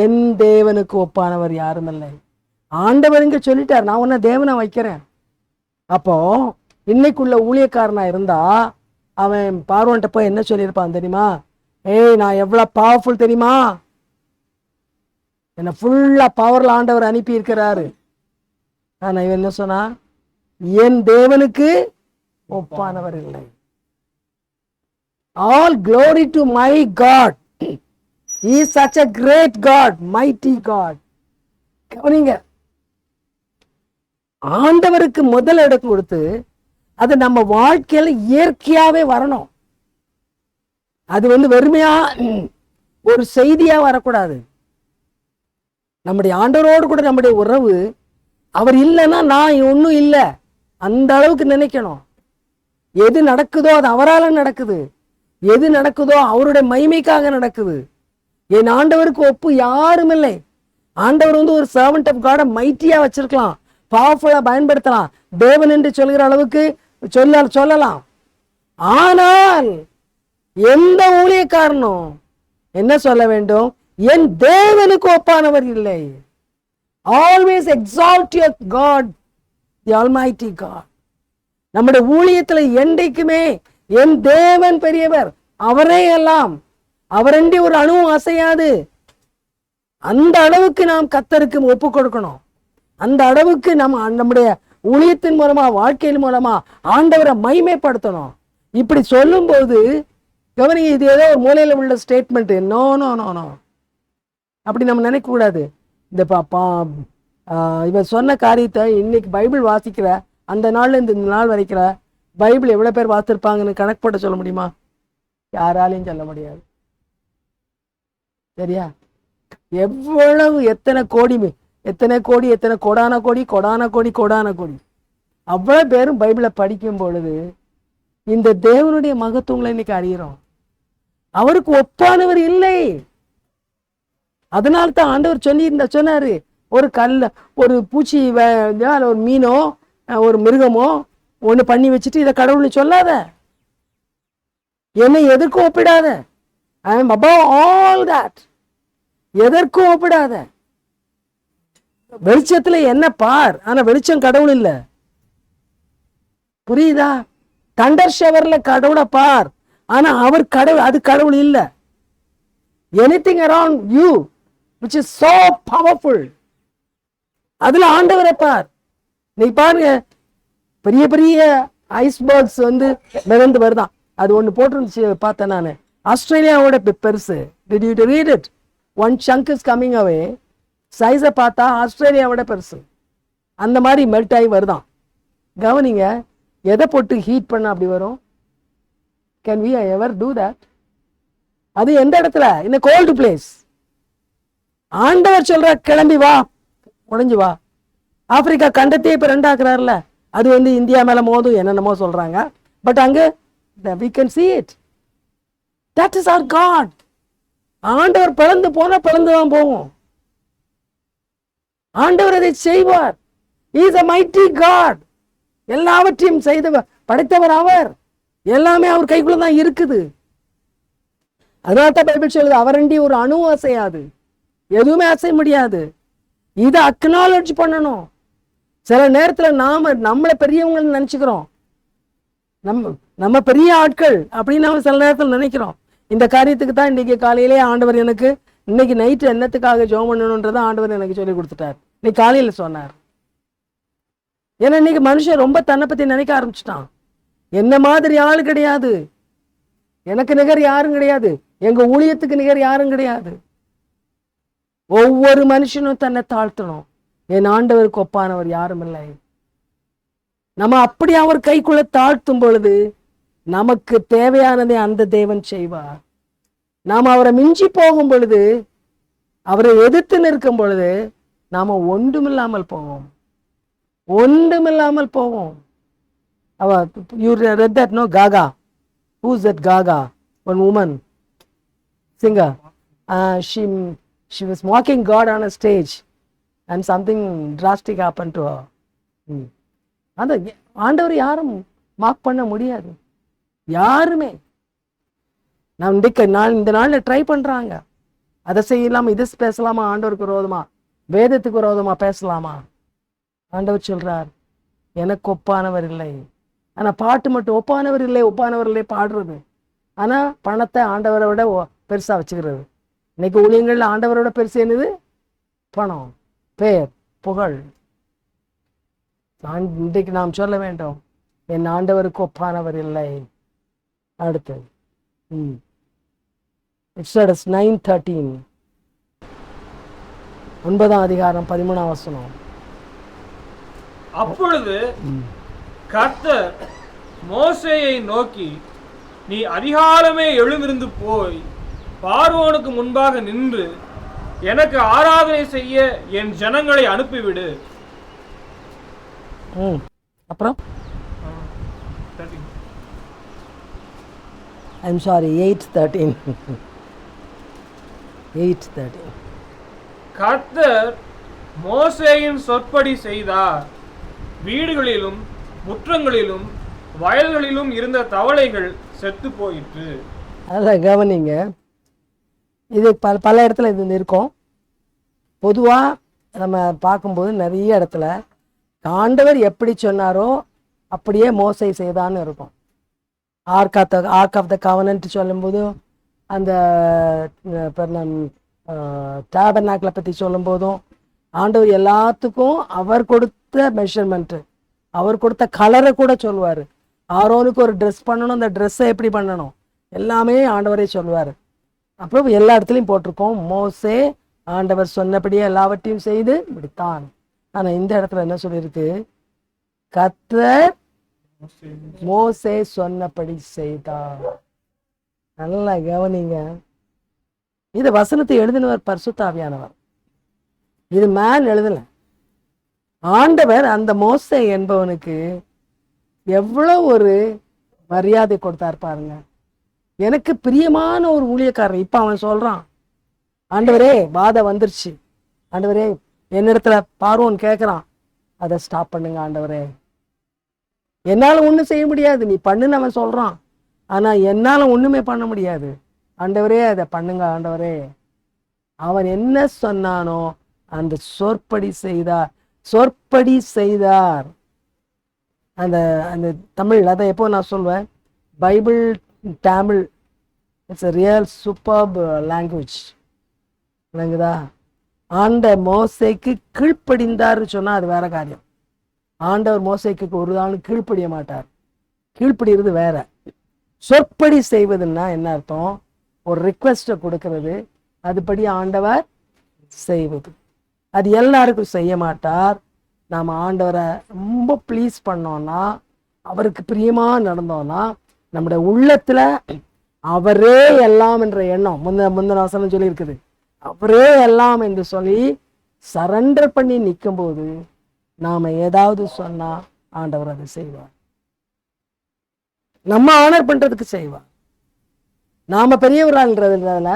என் தேவனுக்கு ஒப்பானவர் யாரும் இல்லை. ஆண்டவர் இங்க சொல்லிட்டார், நான் உன்னை தேவனை வைக்கிறேன். அப்போ இன்னைக்குள்ள ஊழியக்காரனா இருந்தா அவன் பார்வன்ட்ட போய் என்ன சொல்லியிருப்பான் தெரியுமா? ஏய், நான் எவ்வளவு பவர்ஃபுல் தெரியுமா, என்ன ஃபுல்லா பவர்ல ஆண்டவர் அனுப்பி இருக்கிறாரு. ஆனா இவன் என்ன சொன்னா? என் தேவனுக்கு ஒப்பானவர் இல்லை. All glory to my God. He is such a great God, mighty God. கவனிங்க, ஆண்டவருக்கு முதல் இடம் கொடுத்து அது நம்ம வாழ்க்கையில இயற்கையாவே வரணும். அது வெறுமையா ஒரு செய்தியா வரக்கூடாது. நம்முடைய ஆண்டவரோடு கூட நம்முடைய உறவு, அவர் இல்லைன்னா நான் ஒன்றும் இல்லை, அந்த அளவுக்கு நினைக்கணும். எது நடக்குதோ அது அவரால் நடக்குது, எது நடக்குதோ அவருடைய மகிமைக்காக நடக்குது. என் ஆண்டவருக்கு ஒப்பு யாரும் இல்லை. ஆண்டவர் வந்து ஒரு சர்வன்ட் ஆஃப் காட மைட்டியா வச்சிருக்கலாம், பவர்ஃபுல்லா பயன்படுத்தலாம், தேவன் என்று சொல்கிற அளவுக்கு சொல்லலாம். ஆனால் எந்த ஊழியக்காரனும் என்ன சொல்ல வேண்டும்? என் தேவனுக்கு ஒப்பானவர் இல்லை. Always exalt your God, the almighty God. நம்முடைய ஊழியத்துல என்றைக்குமே என் தேவன் பெரியவர், அவரே எல்லாம், அவரண்டி ஒரு அணுவும் அசையாது. அந்த அளவுக்கு நாம் கர்த்தருக்கு ஒப்பு கொடுக்கணும். அந்த அளவுக்கு நம்முடைய ஊழியத்தின் மூலமா, வாழ்க்கையின் மூலமா ஆண்டவரை மகிமைப்படுத்தணும். இப்படி சொல்லும்போது கவனிங்க, இது ஏதோ ஒரு மூலையில உள்ள statement. No no no no, அப்படி நம்ம நினைக்க கூடாது. இந்த இவன் சொன்ன காரியத்தை இன்னைக்கு பைபிள் வாசிக்கிற அந்த நாள்ல இந்த நாள் வரைக்கிற பைபிள் எவ்வளவு பேர் வாசிருப்பாங்கன்னு கணக்கு போட்டு சொல்ல முடியுமா? யாராலையும் சொல்ல முடியாது. சரியா? எவ்வளவு எத்தனை கோடி எத்தனை கோடான கோடி அவ்வளவு பேரும் பைபிளை படிக்கும் பொழுது இந்த தேவனுடைய மகத்துவங்களை இன்னைக்கு அறிகிறோம். அவருக்கு ஒப்பானவர் இல்லை. அதனால தான் ஆண்டவர் சொன்னாரு, ஒரு ஒரு பூச்சி, ஒரு மீனோ ஒரு மிருகமோ ஒண்ணு பண்ணி வச்சுட்டு இதை கடவுள்னு சொல்லாத, என்னை எதற்கும் ஒப்பிடாத. I am above all that. எதற்கும் ஒப்பிடாத. வெளிச்சத்துல என்ன பார், ஆனா வெளிச்சம் கடவுள் இல்ல. புரியுதா? தண்டர் ஷவர்ல கடவுளை பார், ஆனா அவர் கடவுள், அது கடவுள் இல்ல. Anything around you which is so powerful, அதுல ஆண்டவரை பார். நீ பாருங்க, பெரிய பெரிய ஐஸ்பர்க்ஸ் வந்து மிதந்து வருதான். அது ஒண்ணு போட்டுருந்துச்சு, பார்த்தேன் நானு. ஆஸ்திரேலியாவோட பெருசு. Did you read it? One chunk is coming away. சைஸை பார்த்தா ஆஸ்திரேலியாவோட பெருசு. அந்த மாதிரி மெல்ட் ஆகி வருதான். கவனிங்க, எதை போட்டு ஹீட் பண்ண அப்படி வரும்? Can we ever do that? அது எந்த இடத்துல? in a cold place. ஆண்டவர் சொல்ற கிளம்பி வா, உடைஞ்சு வா. ஆப்பிரிக்கா கண்டத்தையே இப்ப ரெண்டாக்குறாருல, அது வந்து இந்தியா மேல மோதும் என்னென்னமோ சொல்றாங்க. பட் அங்க we can see it. That is our God. ஆண்டவர் பிளந்து போனா பிளந்துதான் போகும். ஆண்டவர் அதை செய்வார். He is a mighty God. எல்லாவற்றையும் படைத்தவர் அவர். எல்லாமே அவர் கைக்குள்ள தான் இருக்குது. அதனால தான் பைபிள் சொல்லுது, அவரண்டி ஒரு அணு அசையாது, எதுவுமே அசைய முடியாது. இதை அக்னாலஜ் பண்ணணும். சில நேரத்துல நம்மளை பெரியவங்க நினைச்சுக்கிறோம், நம்ம பெரிய ஆட்கள் அப்படின்னு நம்ம சில நேரத்தில் நினைக்கிறோம். இந்த காரியத்துக்கு தான் இன்னைக்கு காலையிலே ஆண்டவர் எனக்கு இன்னைக்கு நைட்டு என்னத்துக்காக ஜெபம் பண்ணணுன்றதை ஆண்டவர் எனக்கு சொல்லி கொடுத்துட்டார். இன்னைக்கு காலையில சொன்னார். ஏன்னா இன்னைக்கு மனுஷன் ரொம்ப தன்னை பத்தி நினைக்க ஆரம்பிச்சுட்டான். என்ன மாதிரி ஆள் கிடையாது, எனக்கு நிகர் யாரும் கிடையாது, எங்க ஊழியத்துக்கு நிகர் யாரும் கிடையாது. ஒவ்வொரு மனுஷனும் தன்னை தாழ்த்தணும். என் ஆண்டவருக்கு ஒப்பானவர் யாரும் இல்லை. நம்ம அப்படி அவர் கைக்குள்ள தாழ்த்தும் பொழுது நமக்கு தேவையானதை அந்த தேவன் செய்வார். நாம் அவரை மிஞ்சி போகும் பொழுது, அவரை எதிர்த்து நிற்கும் பொழுது நாம ஒன்றுமில்லாமல் போவோம். You read that, no? Gaga. Who's that Gaga? One woman, singer. She was mocking God on a stage and something drastic happened to her. அந்த ஆண்டவர் யாரும் மார்க் பண்ண முடியாது, யாருமே. நான் இந்த நாள்ல ட்ரை பண்றாங்க, அதை செய்யலாமா, இது பேசலாமா, ஆண்டவருக்கு விரோதமா, வேதத்துக்கு விரோதமா பேசலாமா? ஆண்டவர் சொல்றார், எனக்கு ஒப்பானவர் இல்லை. ஆனா பாட்டு மட்டும் ஒப்பானவர் இல்லை பாடுறது. ஆனா பணத்தை ஆண்டவரை விட பெருசா வச்சுக்கிறது. இன்னைக்கு ஊழியங்கள்ல ஆண்டவரோட பெருசு என்னது? பணம், பேர், புகழ். இன்றைக்கு நாம் சொல்ல வேண்டும், என் ஆண்டவருக்கு ஒப்பானவர் இல்லை. அடுத்து Exodus 9:13, 9ஆம் அதிகாரம் 13ஆம் வசனம். அப்பொழுது கர்த்தர் மோசேயை நோக்கி, நீ அதிகாலமே எழுந்திருந்து போய் பார்வோனுக்கு முன்பாக நின்று எனக்கு ஆராதனை செய்ய என் ஜனங்களை அனுப்பிவிடு. அப்புறம் I'm sorry, 8:13. 8:30. கர்த்தர் மோசேயின் சொற்படி செய்தார். வீடுகளிலும் முற்றங்களிலும் வயல்களிலும் இருந்த தவளைகள் செத்து போயிற்று. அதில் கவனிங்க, இது பல இடத்துல இது இருக்கும். பொதுவாக நம்ம பார்க்கும்போது நிறைய இடத்துல ஆண்டவர் எப்படி சொன்னாரோ அப்படியே மோசே செய்தான்னு இருக்கும். ஆர்க் ஆஃப் த கவனன்ட் சொல்லும்போது, அந்த டேபர்நாக்கிளை பற்றி சொல்லும்போதும் ஆண்டவர் எல்லாத்துக்கும் அவர் கொடுத்த மெஷர்மெண்ட்டு, அவர் கொடுத்த கலரை கூட சொல்லுவார். ஆரோனுக்கு ஒரு ட்ரெஸ் பண்ணணும், அந்த ட்ரெஸ்ஸை எப்படி பண்ணணும் எல்லாமே ஆண்டவரே சொல்லுவார். அப்புறம் எல்லா இடத்துலையும் போட்டிருக்கோம், மோசே ஆண்டவர் சொன்னபடியே எல்லாவற்றையும் செய்து முடித்தான். ஆனால் இந்த இடத்துல என்ன சொல்லியிருக்கு? கர்த்தர் மோசே சொன்னபடி செய்தார். நல்லா கவனிங்க, இது வசனத்தை எழுதினவர் பரிசுத்த ஆவியானவர். இது மேன் எழுதல. ஆண்டவர் அந்த மோசே என்பவனுக்கு எவ்வளோ ஒரு மரியாதை கொடுத்தார் பாருங்க. எனக்கு பிரியமான ஒரு ஊழியக்காரன். இப்போ அவன் சொல்றான், ஆண்டவரே வாதை வந்துருச்சு, ஆண்டவரே என்னிடத்துல பார்வோன் கேட்குறான், அதை ஸ்டாப் பண்ணுங்க ஆண்டவரே, என்னால் ஒன்றும் செய்ய முடியாது, நீ பண்ணுன்னு அவன் சொல்றான். ஆனால் என்னால் ஒன்றுமே பண்ண முடியாது, ஆண்டவரே அதை பண்ணுங்க ஆண்டவரே. அவன் என்ன சொன்னானோ அந்த சொற்படி செய்தார். அந்த அந்த தமிழ், அதை எப்போ நான் சொல்வேன், Bible Tamil it's a real superb language. விளங்குதா? மோசேக்கு கீழ்ப்படிந்தார்னு சொன்னால் அது வேற காரியம். ஆண்டவர் மோசேக்கு ஒரு நாள் கீழ்ப்படிய மாட்டார். கீழ்ப்படிகிறது வேற. சொற்படி செய்வதுன்னா என்ன அர்த்தம்? ஒரு ரிக்வெஸ்ட்டை கொடுக்கறது, அதுபடி ஆண்டவர் செய்வது. அது எல்லாருக்கும் செய்ய மாட்டார். நாம் ஆண்டவரை ரொம்ப ப்ளீஸ் பண்ணோன்னா, அவருக்கு பிரியமாக நடந்தோன்னா, நம்முடைய உள்ளத்தில் அவரே எல்லாம் என்ற எண்ணம், முந்தின வசனம் சொல்லியிருக்குது, அவரே எல்லாம் என்று சொல்லி சரண்டர் பண்ணி நிற்கும்போது நாம் ஏதாவது சொன்னால் ஆண்டவர் அதை செய்வார். நம்ம ஆனர் பண்ணுறதுக்கு செய்வார். நாம் பெரியவரான்றதுனால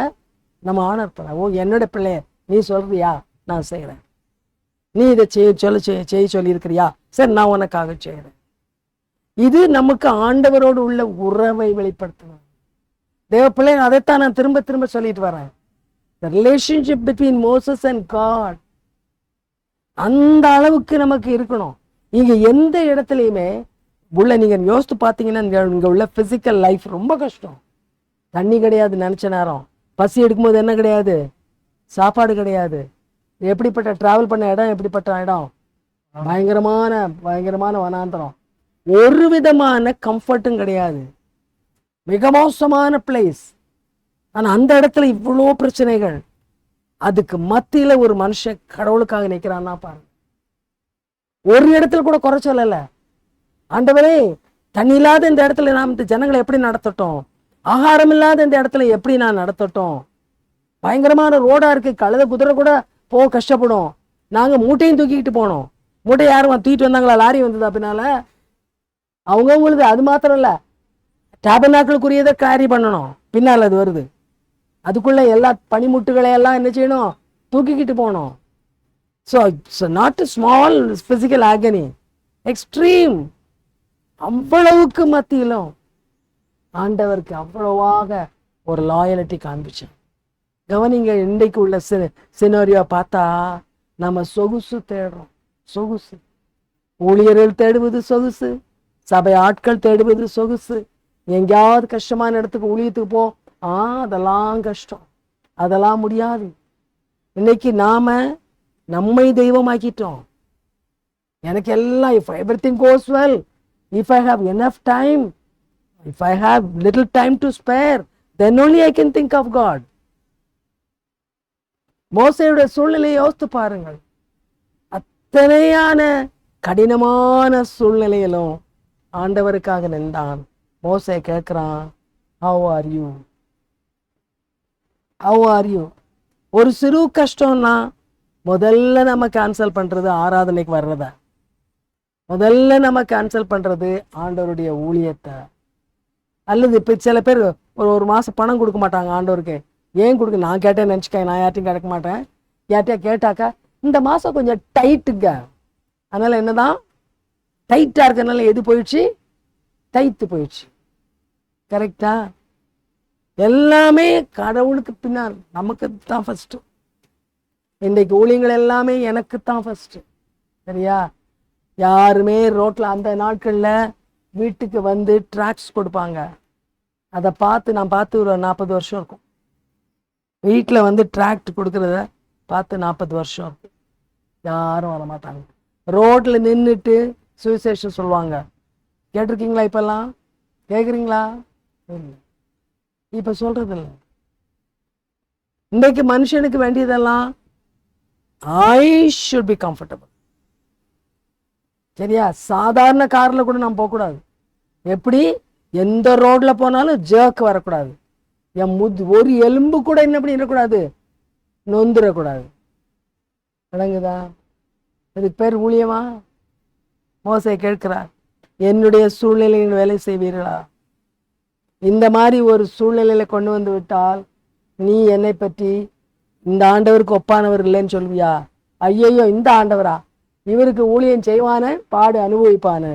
நம்ம ஆனர் பண்ண, ஓ என்னோட பிள்ளைய நீ சொல்றியா, நான் செய்கிறேன், நீ இதை செய்ய சொல்லியிருக்கிறியா, சரி நான் உனக்காக செய்கிறேன். இது நமக்கு ஆண்டவரோடு உள்ள உறவை வெளிப்படுத்தணும். தேவ பிள்ளை, அதைத்தான் நான் திரும்ப திரும்ப சொல்லிட்டு வரேன். The relationship between Moses and God அந்த அளவுக்கு நமக்கு இருக்கணும். இங்க எந்த இடத்துலையுமே உள்ள நீங்க யோசித்து பார்த்தீங்கன்னா, இங்க உள்ள பிசிக்கல் லைஃப் ரொம்ப கஷ்டம். தண்ணி கிடையாது, நினைச்ச நேரம் பசி எடுக்கும்போது என்ன கிடையாது, சாப்பாடு கிடையாது. எப்படிப்பட்ட டிராவல் பண்ண இடம், எப்படிப்பட்ட இடம், பயங்கரமான வனாந்தரம், ஒரு விதமான கம்ஃபர்ட்டும் கிடையாது, மிக மோசமான பிளேஸ். ஆனா அந்த இடத்துல இவ்வளோ பிரச்சனைகள், அதுக்கு மத்தியில ஒரு மனுஷன் கடவுளுக்காக நிற்கிறான்னா பாருங்க. ஒரு இடத்துல கூட குறை சொல்லல. ஆண்டவரே, தண்ணி இல்லாத இந்த இடத்துல நாம் இந்த ஜனங்களை எப்படி நடத்தட்டும், ஆகாரம் இல்லாத இந்த இடத்துல எப்படி நான் நடத்தட்டும், பயங்கரமான ரோடா இருக்கு, கழுத குதிரை கூட போக கஷ்டப்படும், நாங்க மூட்டையும் தூக்கிக்கிட்டு போனோம். மூட்டை யாரும் தூக்கிட்டு வந்தாங்களா, லாரி வந்ததா பின்னால, அவங்கவுங்களுக்கு. அது மாத்திரம் இல்ல, டேபர்நாக்கிளுக்குரியதை கேரி பண்ணணும், பின்னால் அது வருது, அதுக்குள்ள எல்லா பனிமுட்டுகளை எல்லாம் என்ன செய்யணும், தூக்கிக்கிட்டு போகணும். So it's not a small physical ஆகனி, extreme. அவ்வளவுக்கு மத்தியிலும் ஆண்டவருக்கு அவ்வளவாக ஒரு லாயலிட்டி காண்பிச்சோம். கவனிங்க, இன்றைக்கு உள்ள சினோரியோ பார்த்தா நம்ம சொகுசு தேடுறோம். சொகுசு ஊழியர்கள் தேடுவது சொகுசு, சபை ஆட்கள் தேடுவது சொகுசு. எங்கேயாவது கஷ்டமான இடத்துக்கு ஊழியத்துக்கு போ, அதெல்லாம் கஷ்டம், அதெல்லாம் முடியாது. இன்னைக்கு நாம நம்மை தெய்வமாக்கிட்டோம். எனக்கு எல்லாம், if everything goes well, if I have enough time, if I have little time to spare, then only I can think of God. மோசேயுடைய சூழ்நிலையை யோசித்து பாருங்கள். அத்தனையான கடினமான சூழ்நிலையிலும் ஆண்டவருக்காக நின்றான். மோசே கேட்கிறான், how are you? How are you? ஒரு சிறு கஷ்டம்னா முதல்ல நம்ம கேன்சல் பண்றது ஆராதனைக்கு வர்றத, முதல்ல நம்ம கேன்சல் பண்றது ஆண்டவருடைய ஊழியத்தை. அல்லது இப்போ சில பேர் ஒரு மாசம் பணம் கொடுக்க மாட்டாங்க ஆண்டவருக்கு, ஏன் கொடுக்க, நான் கேட்டேன்னு நினச்சிக்க, நான் யார்ட்டையும் கேட்க மாட்டேன். யார்ட்டையா கேட்டாக்கா இந்த மாதம் கொஞ்சம் டைட்டுங்க, அதனால் என்னதான் டைட்டாக இருக்கிறதுனால எது போயிடுச்சு, டைத்து போயிடுச்சு. கரெக்டா? எல்லாமே கடவுளுக்கு பின்னால், நமக்கு தான் ஃபஸ்ட்டு. இன்றைக்கு ஊழியங்கள் எல்லாமே எனக்கு தான் ஃபஸ்ட்டு. சரியா? யாருமே ரோட்டில் அந்த நாட்களில் வீட்டுக்கு வந்து ட்ராக்ஸ் கொடுப்பாங்க. அதை பார்த்து நான் பார்த்து ஒரு 40 வருஷம் இருக்கும். வீட்டில் வந்து ட்ராக்ட் கொடுக்குறத பார்த்து 40 வருஷம் இருக்கும். யாரும் வரமாட்டாங்க. ரோட்டில் நின்றுட்டு சுவிசேஷம் சொல்லுவாங்க. கேட்டிருக்கீங்களா? இப்போல்லாம் கேட்குறீங்களா? இல்லை, இப்போ சொல்கிறதில்ல. இன்றைக்கு மனுஷனுக்கு வேண்டியதெல்லாம் ஐ ஷுட் பி கம்ஃபர்டபுள். சரியா? சாதாரண காரில் கூட நம்ம போகக்கூடாது. எப்படி? எந்த ரோட்டில் போனாலும் ஜர்க் வரக்கூடாது. என் ஒரு எலும்பு கூட என்ன பண்ணி இருக்கக்கூடாது, நொந்துடக்கூடாது. விளங்குதா? இதுக்கு பேர் ஊழியமா? மோசே கேட்கிறார், என்னுடைய சூழ்நிலையில் வேலை செய்வீர்களா? இந்த மாதிரி ஒரு சூழ்நிலையில கொண்டு வந்து விட்டால் நீ என்னை பற்றி இந்த ஆண்டவருக்கு ஒப்பானவர் இல்லைன்னு சொல்வியா? ஐயையோ, இந்த ஆண்டவரா, இவருக்கு ஊழியம் செய்வானே, பாடு அனுபவிப்பானு.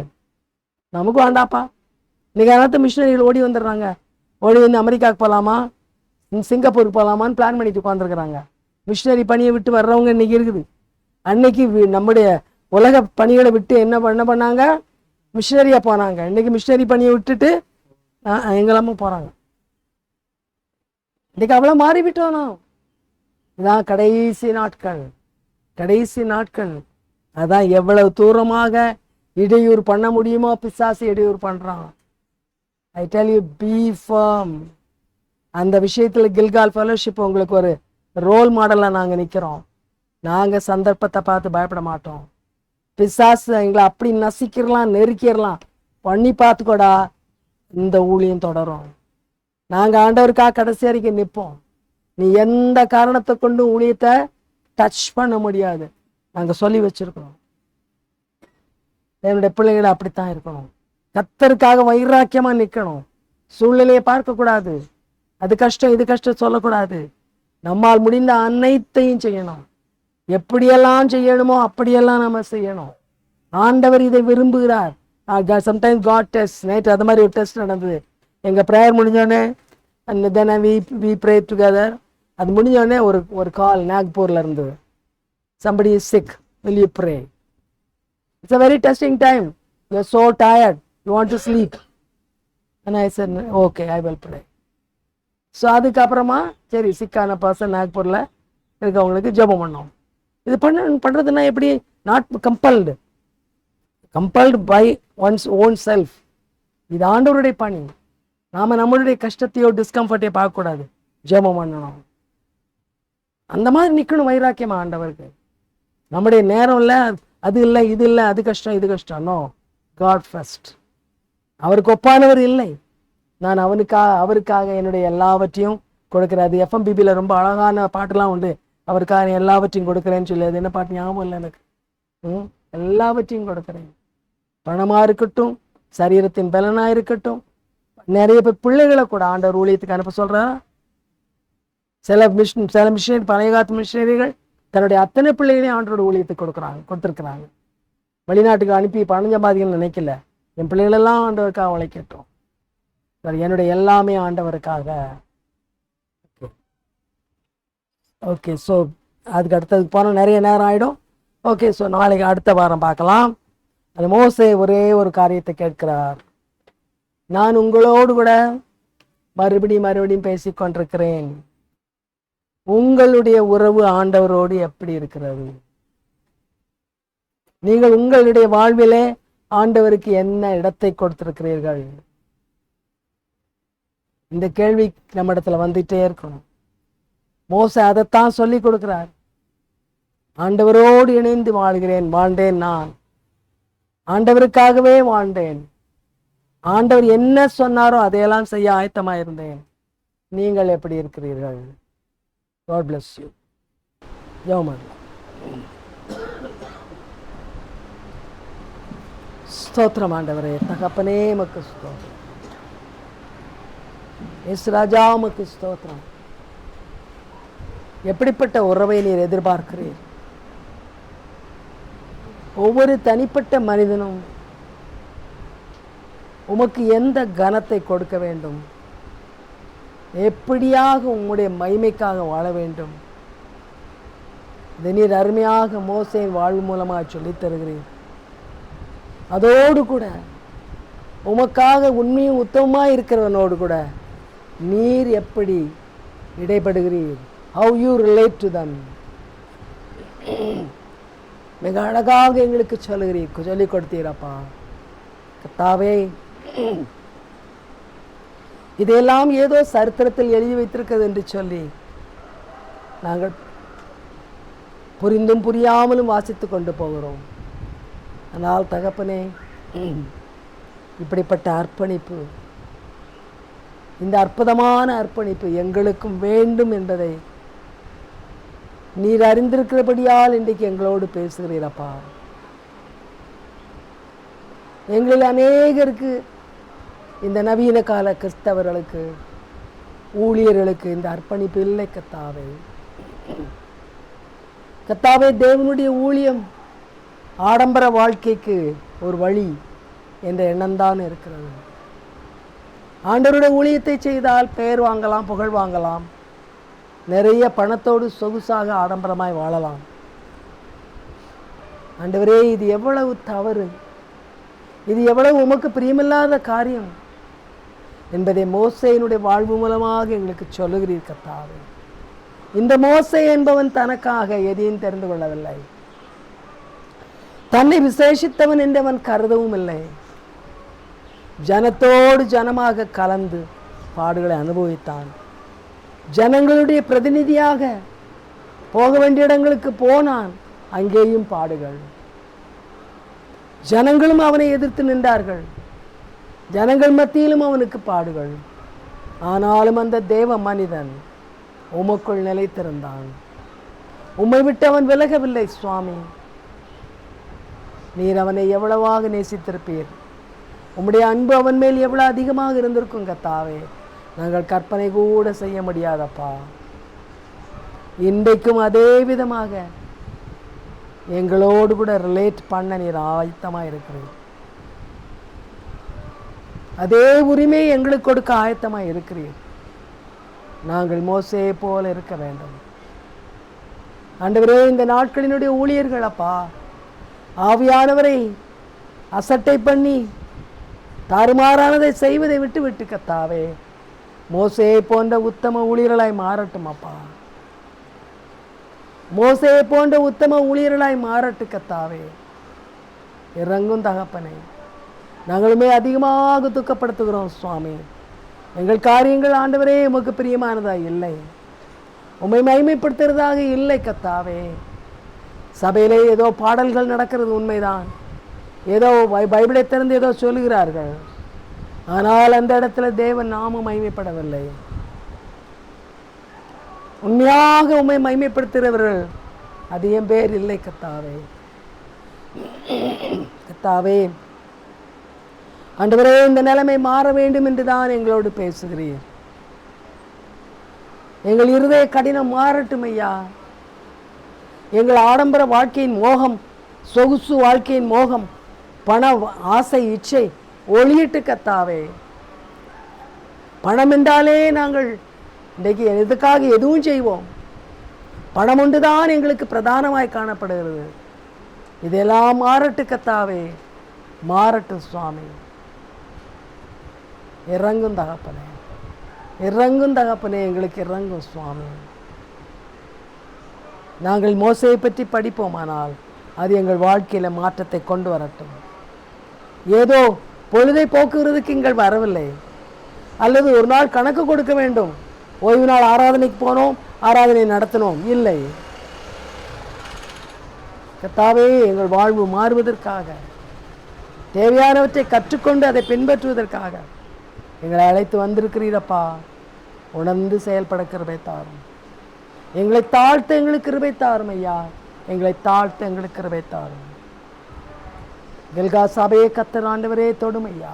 நமக்கு வேண்டாப்பா. இன்னைக்கு அனைத்து மிஷினரிகள் ஓடி வந்துடுறாங்க. ஓடி வந்து அமெரிக்காவுக்கு போகலாமா, சிங்கப்பூருக்கு போகலாமான்னு பிளான் பண்ணிட்டு உட்காந்துருக்குறாங்க. மிஷினரி பணியை விட்டு வர்றவங்க இன்னைக்கு இருக்குது. அன்னைக்கு நம்முடைய உலக பணிகளை விட்டு என்ன பண்ணாங்க, மிஷினரியாக போனாங்க. இன்னைக்கு மிஷினரி பணியை விட்டுட்டு எங்கெல்லாமோ போகிறாங்க. இன்னைக்கு அவ்வளோ மாறிவிட்டோம். இதான் கடைசி நாட்கள், கடைசி நாட்கள். அதான் எவ்வளவு தூரமாக இடையூறு பண்ண முடியுமோ பிசாசு இடையூறு பண்ணுறான். I tell you, be firm. அந்த விஷயத்தில் கில்கால் ஃபெலோஷிப் உங்களுக்கு ஒரு ரோல் மாடலாக நாங்கள் நிற்கிறோம். நாங்கள் சந்தர்ப்பத்தை பார்த்து பயப்பட மாட்டோம். பிசாசு எங்களை அப்படி நசிக்கிறலாம், நெருக்கிடலாம், பண்ணி பார்த்துக்கோடா, இந்த ஊழியம் தொடரும். நாங்கள் ஆண்டவருக்காக கடைசி வரைக்கும் நிற்போம். நீ எந்த காரணத்தை கொண்டு ஊழியத்தை டச் பண்ண முடியாது, நாங்கள் சொல்லி வச்சிருக்கிறோம். என்னுடைய பிள்ளைகளை அப்படித்தான் இருக்கணும். கர்த்தருக்காக வைராக்கியமா நிற்கணும். சூழ்நிலையை பார்க்கக்கூடாது. அது கஷ்டம் இது கஷ்டம் சொல்லக்கூடாது. நம்மால் முடிந்த அனைத்தையும் செய்யணும். எப்படியெல்லாம் செய்யணுமோ அப்படியெல்லாம் நம்ம செய்யணும். ஆண்டவர் இதை விரும்புகிறார். Sometimes God test. நைட் அது மாதிரி ஒரு டெஸ்ட் நடந்தது. எங்கள் ப்ரேயர் முடிஞ்சோடனே தென் வி ப்ரே டுகெதர். அது முடிஞ்சோடனே ஒரு கால் நாக்பூரில் இருந்தது. somebody is sick, will you pray? It's a very testing time. You're so tired, you want to sleep. And I said, okay, I will pray. So அதுக்கப்புறமா சரி, சிக்கான பர்சன் நாக்பூரில் இருக்கவங்களுக்கு ஜெபம் பண்ணோம். இது பண்ணுறதுன்னா எப்படி? Not compelled by one's own self. இது ஆண்டவருடைய பணி. நாம் நம்மளுடைய கஷ்டத்தையோ டிஸ்கம்ஃபர்ட்டையோ பார்க்கக்கூடாது, ஜெபம் பண்ணணும். அந்த மாதிரி நிற்கணும் வைராக்கியமா ஆண்டவருக்கு. நம்முடைய நேரம் இல்லை, அது இல்லை, இது இல்லை, அது கஷ்டம் இது கஷ்டம். No, God first. அவருக்கு ஒப்பானவர் இல்லை. நான் அவருக்காக என்னுடைய எல்லாவற்றையும் கொடுக்குறேன். அது எஃப்எம்பிபியில் ரொம்ப அழகான பாட்டுலாம் உண்டு. அவருக்காக எல்லாவற்றையும் கொடுக்குறேன்னு சொல்லி. அது என்ன பாட்டு ஞாபகம் இல்லை எனக்கு. எல்லாவற்றையும் கொடுக்குறேன். பணமாக இருக்கட்டும், சரீரத்தின் பலனாக இருக்கட்டும். நிறைய பேர் பிள்ளைகளை கூட ஆண்டவர் ஊழியத்துக்கு அனுப்ப சொல்கிறார். சில மிஷினரி, பழைய காலத்து மிஷினரிகள் தன்னுடைய அத்தனை பிள்ளைகளையும் ஆண்டோட ஊழியத்துக்கு கொடுத்துருக்குறாங்க. வெளிநாட்டுக்கு அனுப்பி பணம் சம்பாதிக்கணும்னு நினைக்கல. என் பிள்ளைகளெல்லாம் ஆண்டவருக்காக உழைக்கட்டும். என்னுடைய எல்லாமே ஆண்டவருக்காக. ஓகே, ஸோ அதுக்கு அடுத்ததுக்கு போனால் நிறைய நேரம் ஆகிடும். ஓகே, ஸோ நாளைக்கு அடுத்த வாரம் பார்க்கலாம். அந்த மோசே ஒரே ஒரு காரியத்தை கேட்கிறார். நான் உங்களோடு கூட மறுபடியும் பேசிக்கொண்டிருக்கிறேன். உங்களுடைய உறவு ஆண்டவரோடு எப்படி இருக்கிறது? நீங்கள் உங்களுடைய வாழ்விலே ஆண்டவருக்கு என்ன இடத்தை கொடுத்திருக்கிறீர்கள்? இந்த கேள்வி நம்ம இடத்துல வந்துட்டே இருக்கணும். மோசே அதைத்தான் சொல்லி கொடுக்கிறார். ஆண்டவரோடு இணைந்து வாழ்ந்தேன். நான் ஆண்டவருக்காகவே வாழ்ந்தேன். ஆண்டவர் என்ன சொன்னாரோ அதையெல்லாம் செய்ய ஆயத்தமாயிருந்தேன். நீங்கள் எப்படி இருக்கிறீர்கள்? God bless you. ஜெபம். ஸ்தோத்திரம் ஆண்டவரே, தகப்பனே உமக்கு ஸ்தோத்திரம். இயேசு ராஜா உமக்கு ஸ்தோத்திரம். எப்படிப்பட்ட உறவை நீர் எதிர்பார்க்கிறீர்? ஒவ்வொரு தனிப்பட்ட மனிதனும் உமக்கு எந்த கனத்தை கொடுக்க வேண்டும், எப்படியாக உம்முடைய மகிமைக்காக வாழ வேண்டும், இதை நீர் அருமையாக மோசேயின் வாழ்வு மூலமாக சொல்லித் தருகிறீர். அதோடு கூட உமக்காக உண்மையும் உத்தமமாக இருக்கிறவனோடு கூட நீர் எப்படி இடைப்படுகிறீர்? How you relate to them? மிக அழகாக எங்களுக்கு சொல்லுகிறீர், சொல்லிக் கொடுத்தீரப்பா. கர்த்தாவே, இதையெல்லாம் ஏதோ சரித்திரத்தில் எழுதி வைத்திருக்கிறது என்று சொல்லி நாங்கள் புரிந்தும் புரியாமலும் வாசித்து கொண்டு போகிறோம். ஆனால் தகப்பனே, இப்படிப்பட்ட அர்ப்பணிப்பு, இந்த அற்புதமான அர்ப்பணிப்பு எங்களுக்கும் வேண்டும் என்பதை நீர் அறிந்திருக்கிறபடியால் இன்றைக்கு எங்களோடு பேசுகிறீரப்பா. எங்களில் அநேகருக்கு, இந்த நவீன கால கிறிஸ்தவர்களுக்கு, ஊழியர்களுக்கு இந்த அர்ப்பணிப்பு இல்லை கர்த்தாவே. கர்த்தாவே, தேவனுடைய ஊழியம் ஆடம்பர வாழ்க்கைக்கு ஒரு வழி என்ற எண்ணம்தான் இருக்கிறது. ஆண்டவருடைய ஊழியத்தை செய்தால் பெயர் வாங்கலாம், புகழ் வாங்கலாம், நிறைய பணத்தோடு சொகுசாக ஆடம்பரமாய் வாழலாம். ஆண்டவரே, இது எவ்வளவு தவறு, இது எவ்வளவு உமக்கு பிரியமில்லாத காரியம் என்பதை மோசேயினுடைய வாழ்வு மூலமாக எங்களுக்கு சொல்லுகிறீர் கர்த்தாவே. இந்த மோசே என்பவன் தனக்காக எதையும் தெரிந்து கொள்ளவில்லை, தன்னை விசேஷித்தவன் என்றவன் கருதவும் இல்லை. ஜனத்தோடு ஜனமாக கலந்து பாடுகளை அனுபவித்தான். ஜனங்களுடைய பிரதிநிதியாக போக வேண்டிய இடங்களுக்கு போனான், அங்கேயும் பாடுகள். ஜனங்களும் அவனை எதிர்த்து நின்றார்கள், ஜனங்கள் மத்தியிலும் அவனுக்கு பாடுகள். ஆனாலும் அந்த தேவ மனிதன் உமக்குள் நிலைத்திருந்தான். உம்மை விட்டு அவன் விலகவில்லை. சுவாமி, நீர் அவனை எவ்வளவாக நேசித்திருப்பீர், உம்முடைய அன்பு அவன் மேல் எவ்வளவு அதிகமாக இருந்திருக்கும் கர்த்தாவே, நாங்கள் கற்பனை கூட செய்ய முடியாதப்பா. இன்றைக்கும் அதே விதமாக எங்களோடு கூட ரிலேட் பண்ண நீர் ஆயத்தமாக இருக்கிறீர். அதே உரிமை எங்களுக்கு கொடுக்க ஆயத்தமாக இருக்கிறீர். நாங்கள் மோசேயை போல இருக்க வேண்டும். ஆண்டவரே, இந்த நாட்களினுடைய ஊழியர்கள் அப்பா, ஆவியானவரை அசட்டை பண்ணி தாறுமாறானதை செய்வதை விட்டு விட்டு கர்த்தாவே, மோசேயை போன்ற உத்தம ஊழியர்களாய் மாறட்டும் அப்பா. மோசேயை போன்ற உத்தம ஊழியர்களாய் மாறட்டு கர்த்தாவே. இறங்கும் தகப்பனே, நாங்களுமே அதிகமாக துக்கப்படுத்துகிறோம் சுவாமி. எங்கள் காரியங்கள் ஆண்டவரே உமக்கு பிரியமானதாக இல்லை, உம்மை மகிமைப்படுத்துகிறதாக இல்லை கர்த்தாவே. சபையிலே ஏதோ பாடல்கள் நடக்கிறது உண்மைதான், ஏதோ பைபிளை திறந்து ஏதோ சொல்லுகிறார்கள், ஆனால் அந்த இடத்துல தேவன் நாம மகிமைப்படவில்லை. உண்மையாக உம்மை மகிமைப்படுத்துகிறவர்கள் அதிகம் பேர் இல்லை கர்த்தாவே. கர்த்தாவே, ஆண்டவரே, இந்த நிலைமை மாற வேண்டும் என்று தான் எங்களோடு பேசுகிறீர். எங்கள் இருதய கடினம் மாறட்டும் ஐயா. எங்கள் ஆடம்பர வாழ்க்கையின் மோகம், சொகுசு வாழ்க்கையின் மோகம், பண ஆசை, இச்சை ஒளியிட்டு கர்த்தாவே. பணம் என்றாலே நாங்கள் இன்றைக்கு எதுக்காக எதுவும் செய்வோம். பணம் ஒன்றுதான் எங்களுக்கு பிரதானமாய் காணப்படுகிறது. இதெல்லாம் மாறட்டு கர்த்தாவே, மாறட்டும் சுவாமி. இறங்கும் தகப்பனே, இறங்கும் தகப்பனே, எங்களுக்கு இறங்கும் சுவாமி. நாங்கள் மோசையை பற்றி படிப்போமானால் அது எங்கள் வாழ்க்கையில் மாற்றத்தை கொண்டு வரட்டும். ஏதோ பொழுதை போக்குகிறதுக்கு இங்கள் வரவில்லை, அல்லது ஒரு நாள் கணக்கு கொடுக்க வேண்டும், ஓய்வு நாள் ஆராதனைக்கு போனோம், ஆராதனை நடத்தினோம், இல்லை கர்த்தாவே. எங்கள் வாழ்வு மாறுவதற்காக, தேவையானவற்றை கற்றுக்கொண்டு அதை பின்பற்றுவதற்காக எங்களை அழைத்து வந்திருக்கிறீரப்பா. உணர்ந்து செயல்பட கிருபை தாரும். எங்களை தாழ்த்த எங்களுக்கு கிருபை தாரும் ஐயா, எங்களை தாழ்த்த எங்களுக்கு கிருபை தாரும். கில்கா சபையை கர்த்தர் ஆண்டவரே தொடும் ஐயா.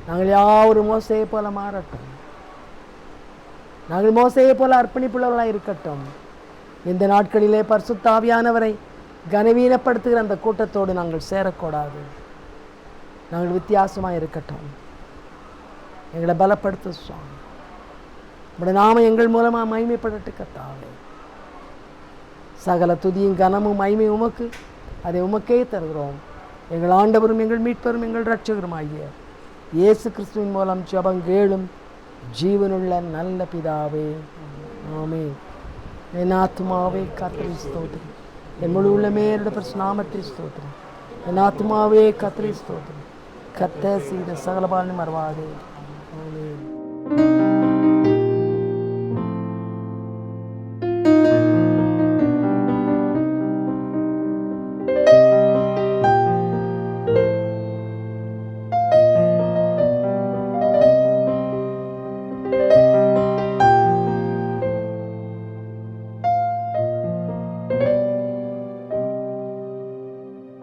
நாங்கள் யாவரும் மோசேயை போல மாறட்டும். நாங்கள் மோசையை போல அர்ப்பணிப்புள்ளவர்களாக இருக்கட்டும். இந்த நாட்களிலே பரிசுத்த ஆவியானவரை கனவீனப்படுத்துகிற அந்த கூட்டத்தோடு நாங்கள் சேரக்கூடாது. நாங்கள் வித்தியாசமாக இருக்கட்டும். எங்களை பலப்படுத்து சுவாமி. உடைய நாம எங்கள் மூலமாக மகிமைப்படட்டு கர்த்தாவே. சகல துதியும் கனமும் மகிமை உமக்கு, அதை உமக்கே தருகிறோம். எங்கள் ஆண்டவரும் எங்கள் மீட்பரும் எங்கள் இரட்சகரும் ஆகிய இயேசு கிறிஸ்துவின் மூலம் ஜெபம் கேளும் ஜீவனுள்ள நல்ல பிதாவே, ஆமென். என் ஆத்துமாவே கர்த்தரை ஸ்தோத்திரம், என் முழு உள்ளமே நாமத்தை ஸ்தோத்திரம். என் ஆத்துமாவே கர்த்தரை ஸ்தோத்திரம், கர்த்தர் செய்த சகல பாலனை மறவாதே. ஆமென்.